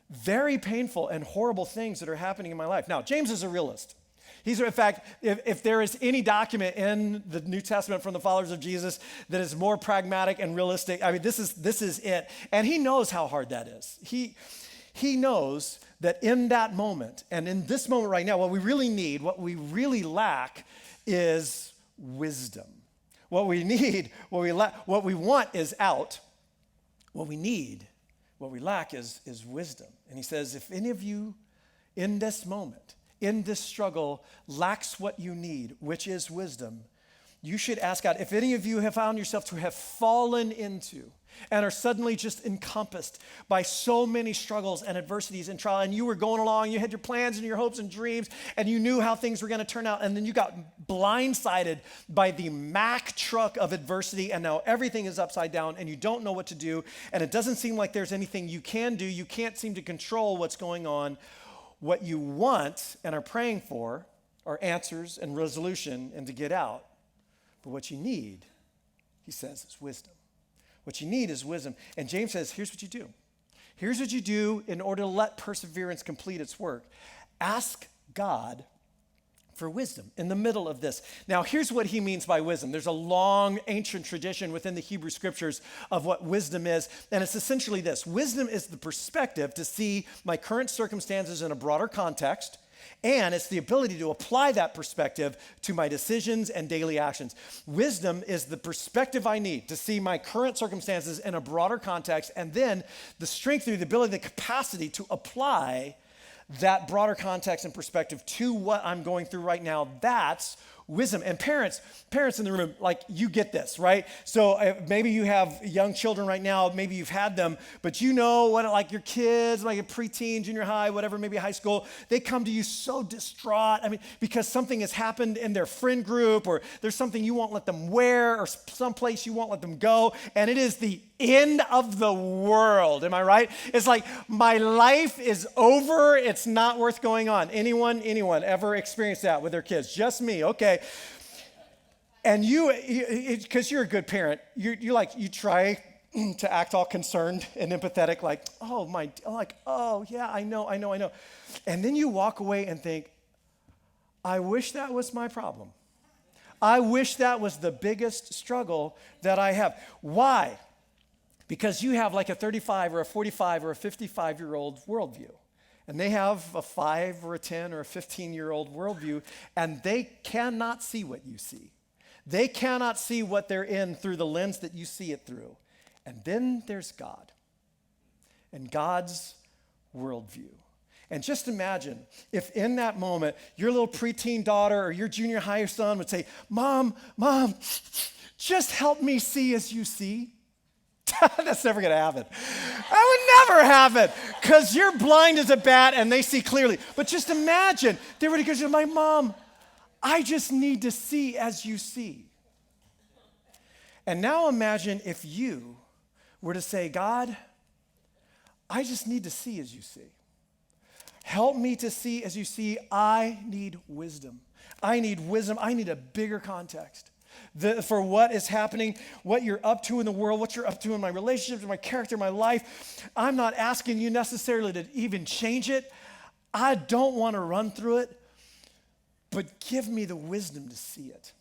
very painful and horrible things that are happening in my life. Now, James is a realist. He's, in fact, if there is any document in the New Testament from the followers of Jesus that is more pragmatic and realistic, I mean, this is it. And he knows how hard that is. He knows that in that moment, and in this moment right now, what we really need, what we really lack is wisdom. What we need, what we want is out. What we need, what we lack is wisdom. And he says, if any of you in this moment, in this struggle, lacks what you need, which is wisdom, you should ask God. If any of you have found yourself to have fallen into and are suddenly just encompassed by so many struggles and adversities and trials, and you were going along, you had your plans and your hopes and dreams, and you knew how things were going to turn out, and then you got blindsided by the Mack truck of adversity, and now everything is upside down, and you don't know what to do, and it doesn't seem like there's anything you can do. You can't seem to control what's going on. What you want and are praying for are answers and resolution and to get out. But what you need, he says, is wisdom. What you need is wisdom. And James says, here's what you do. Here's what you do in order to let perseverance complete its work. Ask God for wisdom in the middle of this. Now, here's what he means by wisdom. There's a long ancient tradition within the Hebrew scriptures of what wisdom is, and it's essentially this. Wisdom is the perspective to see my current circumstances in a broader context, and it's the ability to apply that perspective to my decisions and daily actions. Wisdom is the perspective I need to see my current circumstances in a broader context, and then the strength, the ability, the capacity to apply that broader context and perspective to what I'm going through right now. That's wisdom. And parents in the room, like, you get this, right? So maybe you have young children right now, maybe you've had them, but you know what, like your kids, like a preteen, junior high, whatever, maybe high school, they come to you so distraught. I mean, because something has happened in their friend group, or there's something you won't let them wear, or someplace you won't let them go, and it is the end of the world. Am I right? It's like, my life is over. It's not worth going on. Anyone ever experienced that with their kids? Just me. Okay. And you, because you're a good parent, you try to act all concerned and empathetic, like, oh yeah, I know. And then you walk away and think, I wish that was my problem. I wish that was the biggest struggle that I have. Why? Because you have like a 35 or a 45 or a 55-year-old worldview. And they have a 5 or a 10 or a 15-year-old worldview, and they cannot see what you see. They cannot see what they're in through the lens that you see it through. And then there's God and God's worldview. And just imagine if in that moment, your little preteen daughter or your junior high son would say, Mom, just help me see as you see. That's never going to happen. That would never happen, because you're blind as a bat and they see clearly. But just imagine, they would go to my mom, I just need to see as you see. And now imagine if you were to say, God, I just need to see as you see. Help me to see as you see. I need wisdom. I need wisdom. I need a bigger context. For what is happening, what you're up to in the world, what you're up to in my relationships, my character, my life. I'm not asking you necessarily to even change it. I don't want to run through it, but give me the wisdom to see it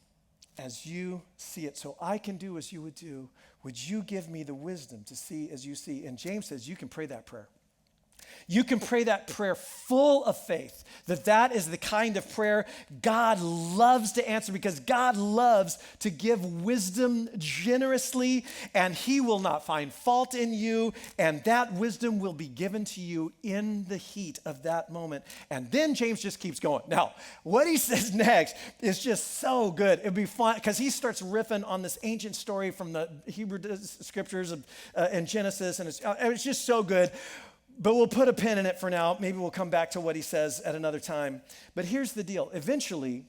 as you see it, so I can do as you would do. Would you give me the wisdom to see as you see? And James says you can pray that prayer. You can pray that prayer full of faith, that is the kind of prayer God loves to answer, because God loves to give wisdom generously, and he will not find fault in you, and that wisdom will be given to you in the heat of that moment. And then James just keeps going. Now, what he says next is just so good. It'd be fun, because he starts riffing on this ancient story from the Hebrew scriptures in Genesis, and it's just so good. But we'll put a pin in it for now. Maybe we'll come back to what he says at another time. But here's the deal. Eventually,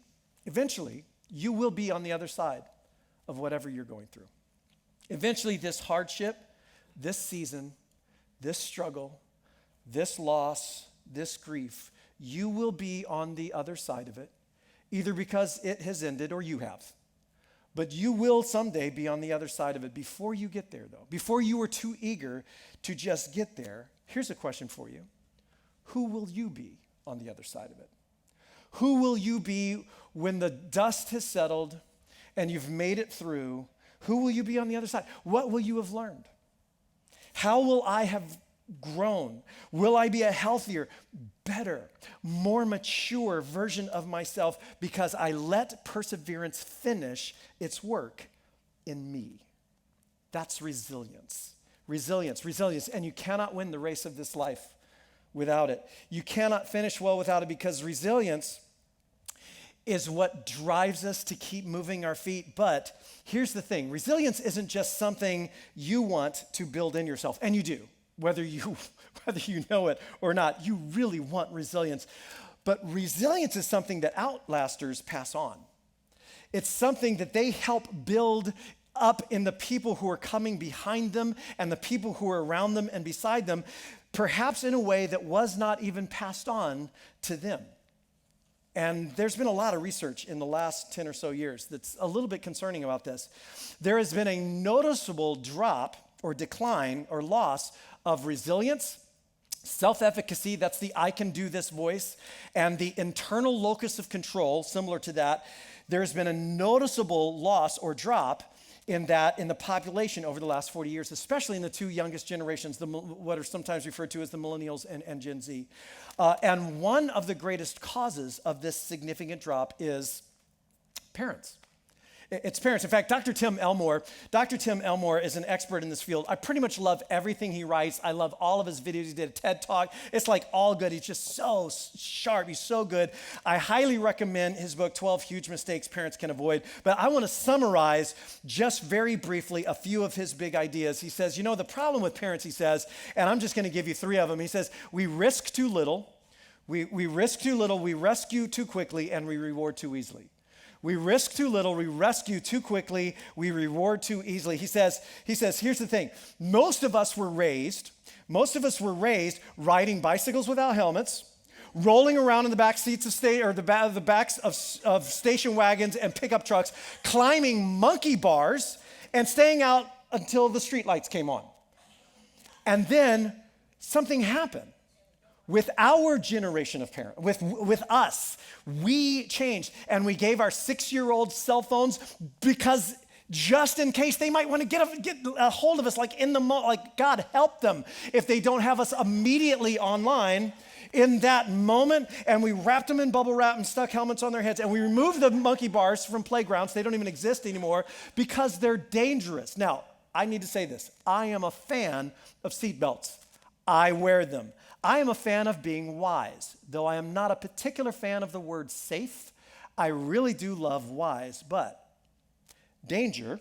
you will be on the other side of whatever you're going through. Eventually, this hardship, this season, this struggle, this loss, this grief, you will be on the other side of it, either because it has ended or you have. But you will someday be on the other side of it. Before you get there, though, before you are too eager to just get there, here's a question for you. Who will you be on the other side of it? Who will you be when the dust has settled and you've made it through? Who will you be on the other side? What will you have learned? How will I have grown? Will I be a healthier, better, more mature version of myself because I let perseverance finish its work in me? That's resilience. Resilience. And you cannot win the race of this life without it. You cannot finish well without it, because resilience is what drives us to keep moving our feet. But here's the thing, resilience isn't just something you want to build in yourself, and you do, whether you know it or not, you really want resilience. But resilience is something that outlasters pass on. It's something that they help build up in the people who are coming behind them and the people who are around them and beside them, perhaps in a way that was not even passed on to them. And there's been a lot of research in the last 10 or so years that's a little bit concerning about this. There has been a noticeable drop or decline or loss of resilience, self-efficacy, that's the I can do this voice, and the internal locus of control, similar to that. There's been a noticeable loss or drop in the population over the last 40 years, especially in the two youngest generations, what are sometimes referred to as the millennials and Gen Z. And one of the greatest causes of this significant drop is parents. It's parents. In fact, Dr. Tim Elmore is an expert in this field. I pretty much love everything he writes. I love all of his videos. He did a TED Talk. It's like all good. He's just so sharp. He's so good. I highly recommend his book, 12 Huge Mistakes Parents Can Avoid. But I want to summarize just very briefly a few of his big ideas. He says, the problem with parents, he says, and I'm just going to give you 3 of them. He says, we risk too little, we risk too little, we rescue too quickly, and we reward too easily. We risk too little, we rescue too quickly, we reward too easily. He says, here's the thing. Most of us were raised riding bicycles without helmets, rolling around in the back seats of the backs of station wagons and pickup trucks, climbing monkey bars, and staying out until the streetlights came on. And then something happened. With our generation of parents, with us, we changed and we gave our 6-year-old cell phones because just in case they might want to get a hold of us, like God help them if they don't have us immediately online in that moment. And we wrapped them in bubble wrap and stuck helmets on their heads, and we removed the monkey bars from playgrounds. They don't even exist anymore because they're dangerous. Now, I need to say this. I am a fan of seatbelts. I wear them. I am a fan of being wise, though I am not a particular fan of the word safe. I really do love wise, but danger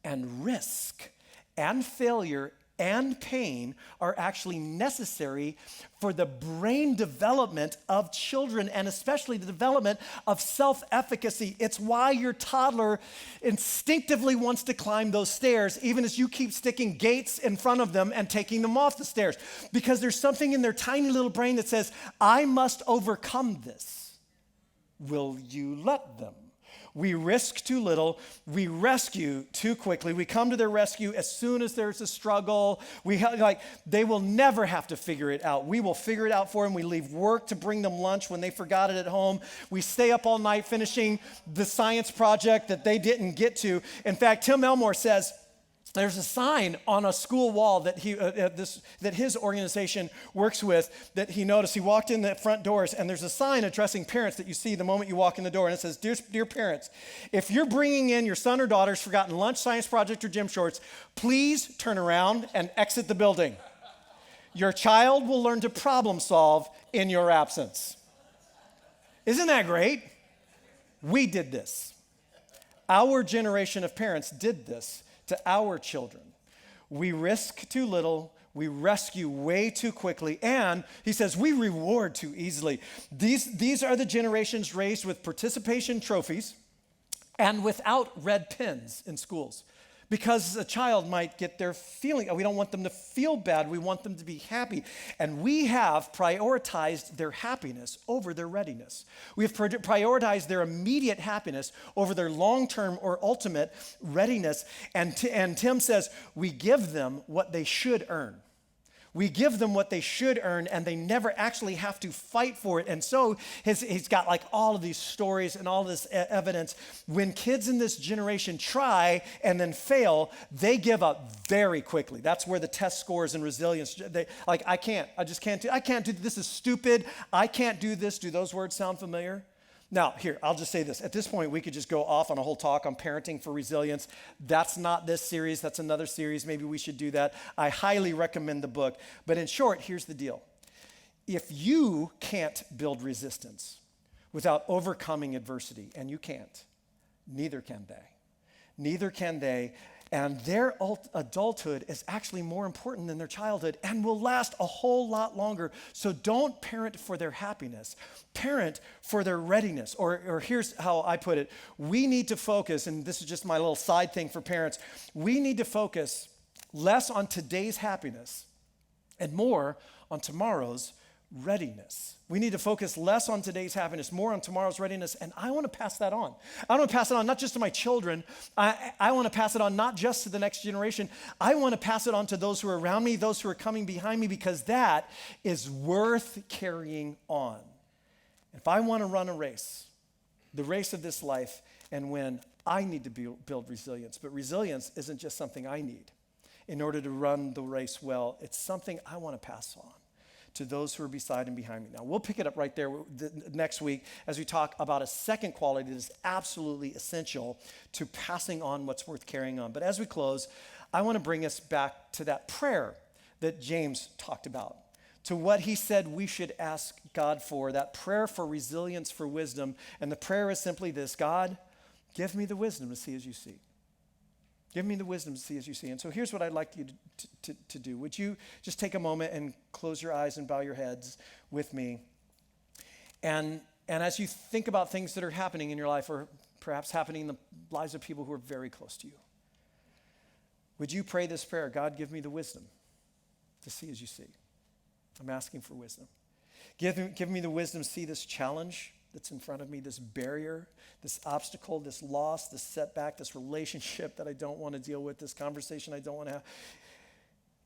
and risk and failure and pain are actually necessary for the brain development of children, and especially the development of self-efficacy. It's why your toddler instinctively wants to climb those stairs, even as you keep sticking gates in front of them and taking them off the stairs, because there's something in their tiny little brain that says, I must overcome this. Will you let them? We risk too little, we rescue too quickly. We come to their rescue as soon as there's a struggle. They will never have to figure it out. We will figure it out for them. We leave work to bring them lunch when they forgot it at home. We stay up all night finishing the science project that they didn't get to. In fact, Tim Elmore says, there's a sign on a school wall that his organization works with that he noticed. He walked in the front doors, and there's a sign addressing parents that you see the moment you walk in the door, and it says, Dear parents, if you're bringing in your son or daughter's forgotten lunch, science project, or gym shorts, please turn around and exit the building. Your child will learn to problem solve in your absence. Isn't that great? We did this. Our generation of parents did this to our children. We risk too little, we rescue way too quickly, and he says we reward too easily. These are the generations raised with participation trophies and without red pens in schools, because a child might get their feeling. We don't want them to feel bad, we want them to be happy. And we have prioritized their happiness over their readiness. We have prioritized their immediate happiness over their long-term or ultimate readiness. And Tim says we give them what they should earn. We give them what they should earn, and they never actually have to fight for it. And so he's got like all of these stories and all this evidence. When kids in this generation try and then fail, they give up very quickly. That's where the test scores and resilience, I can't do this is stupid. I can't do this. Do those words sound familiar? Now, here, I'll just say this. At this point, we could just go off on a whole talk on parenting for resilience. That's not this series. That's another series. Maybe we should do that. I highly recommend the book. But in short, here's the deal. If you can't build resistance, without overcoming adversity, and you can't. Neither can they. Neither can they. And their adulthood is actually more important than their childhood and will last a whole lot longer. So don't parent for their happiness. Parent for their readiness. Or here's how I put it. We need to focus, and this is just my little side thing for parents, we need to focus less on today's happiness and more on tomorrow's readiness. We need to focus less on today's happiness, more on tomorrow's readiness, and I want to pass that on. I want to pass it on not just to my children, I want to pass it on not just to the next generation, I want to pass it on to those who are around me, those who are coming behind me, because that is worth carrying on. If I want to run a race, the race of this life, and win, I need to build resilience, but resilience isn't just something I need in order to run the race well, it's something I want to pass on to those who are beside and behind me. Now, we'll pick it up right there next week as we talk about a second quality that is absolutely essential to passing on what's worth carrying on. But as we close, I want to bring us back to that prayer that James talked about, to what he said we should ask God for, that prayer for resilience, for wisdom. And the prayer is simply this: God, give me the wisdom to see as you see. Give me the wisdom to see as you see. And so here's what I'd like you to do. Would you just take a moment and close your eyes and bow your heads with me? And as you think about things that are happening in your life, or perhaps happening in the lives of people who are very close to you, would you pray this prayer? God, give me the wisdom to see as you see. I'm asking for wisdom. Give me the wisdom to see this challenge that's in front of me, this barrier, this obstacle, this loss, this setback, this relationship that I don't want to deal with, this conversation I don't want to have.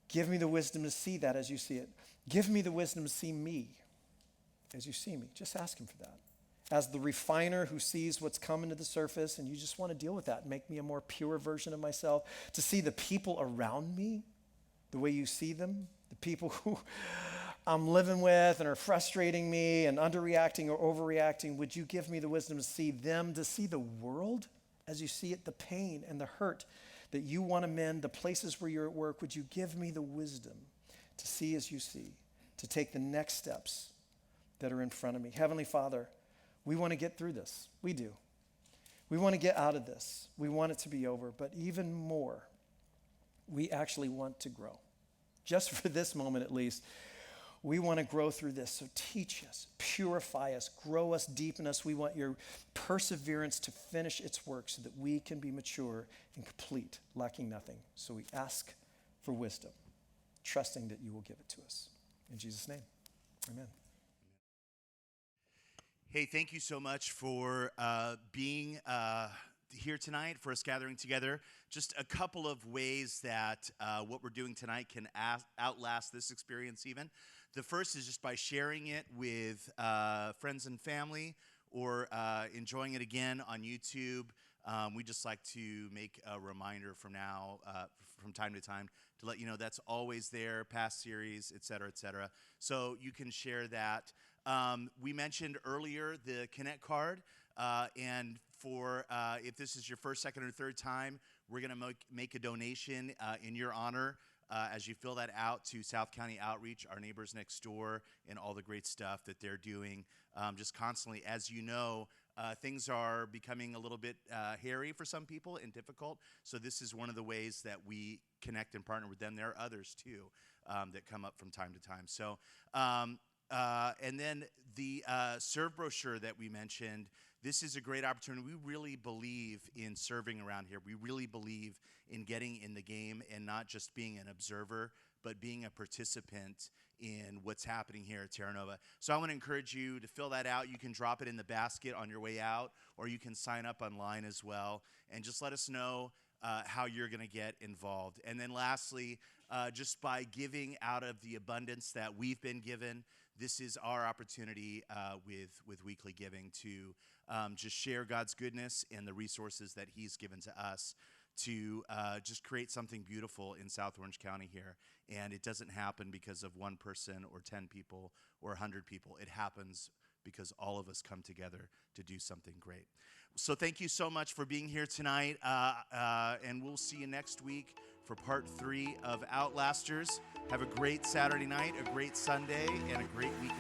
Give me the wisdom to see that as you see it. Give me the wisdom to see me as you see me. Just ask him for that. As the refiner who sees what's coming to the surface, and you just want to deal with that and make me a more pure version of myself, to see the people around me the way you see them, the people who I'm living with and are frustrating me and underreacting or overreacting. Would you give me the wisdom to see them, to see the world as you see it, the pain and the hurt that you want to mend, the places where you're at work? Would you give me the wisdom to see as you see, to take the next steps that are in front of me? Heavenly Father, we want to get through this. We do. We want to get out of this. We want it to be over. But even more, we actually want to grow. Just for this moment at least, we want to grow through this. So teach us, purify us, grow us, deepen us. We want your perseverance to finish its work so that we can be mature and complete, lacking nothing. So we ask for wisdom, trusting that you will give it to us. In Jesus' name, amen. Hey, thank you so much for being here tonight, for us gathering together. Just a couple of ways that what we're doing tonight can outlast this experience even. The first is just by sharing it with friends and family, or enjoying it again on YouTube. We just like to make a reminder from time to time, to let you know that's always there, past series, et cetera, et cetera. So you can share that. We mentioned earlier the Connect card, and for if this is your first, second, or third time, we're going to make a donation in your honor as you fill that out to South County Outreach, our neighbors next door, and all the great stuff that they're doing just constantly. As you know, things are becoming a little bit hairy for some people and difficult, so this is one of the ways that we connect and partner with them. There are others too that come up from time to time. So, and then the Serve brochure that we mentioned, this is a great opportunity. We really believe in serving around here. We really believe in getting in the game and not just being an observer, but being a participant in what's happening here at Terra Nova. So I want to encourage you to fill that out. You can drop it in the basket on your way out, or you can sign up online as well, and just let us know how you're going to get involved. And then lastly, just by giving out of the abundance that we've been given, this is our opportunity with weekly giving to just share God's goodness and the resources that he's given to us to just create something beautiful in South Orange County here. And it doesn't happen because of one person or 10 people or 100 people. It happens because all of us come together to do something great. So thank you so much for being here tonight, and we'll see you next week for part 3 of Outlasters. Have a great Saturday night, a great Sunday, and a great weekend.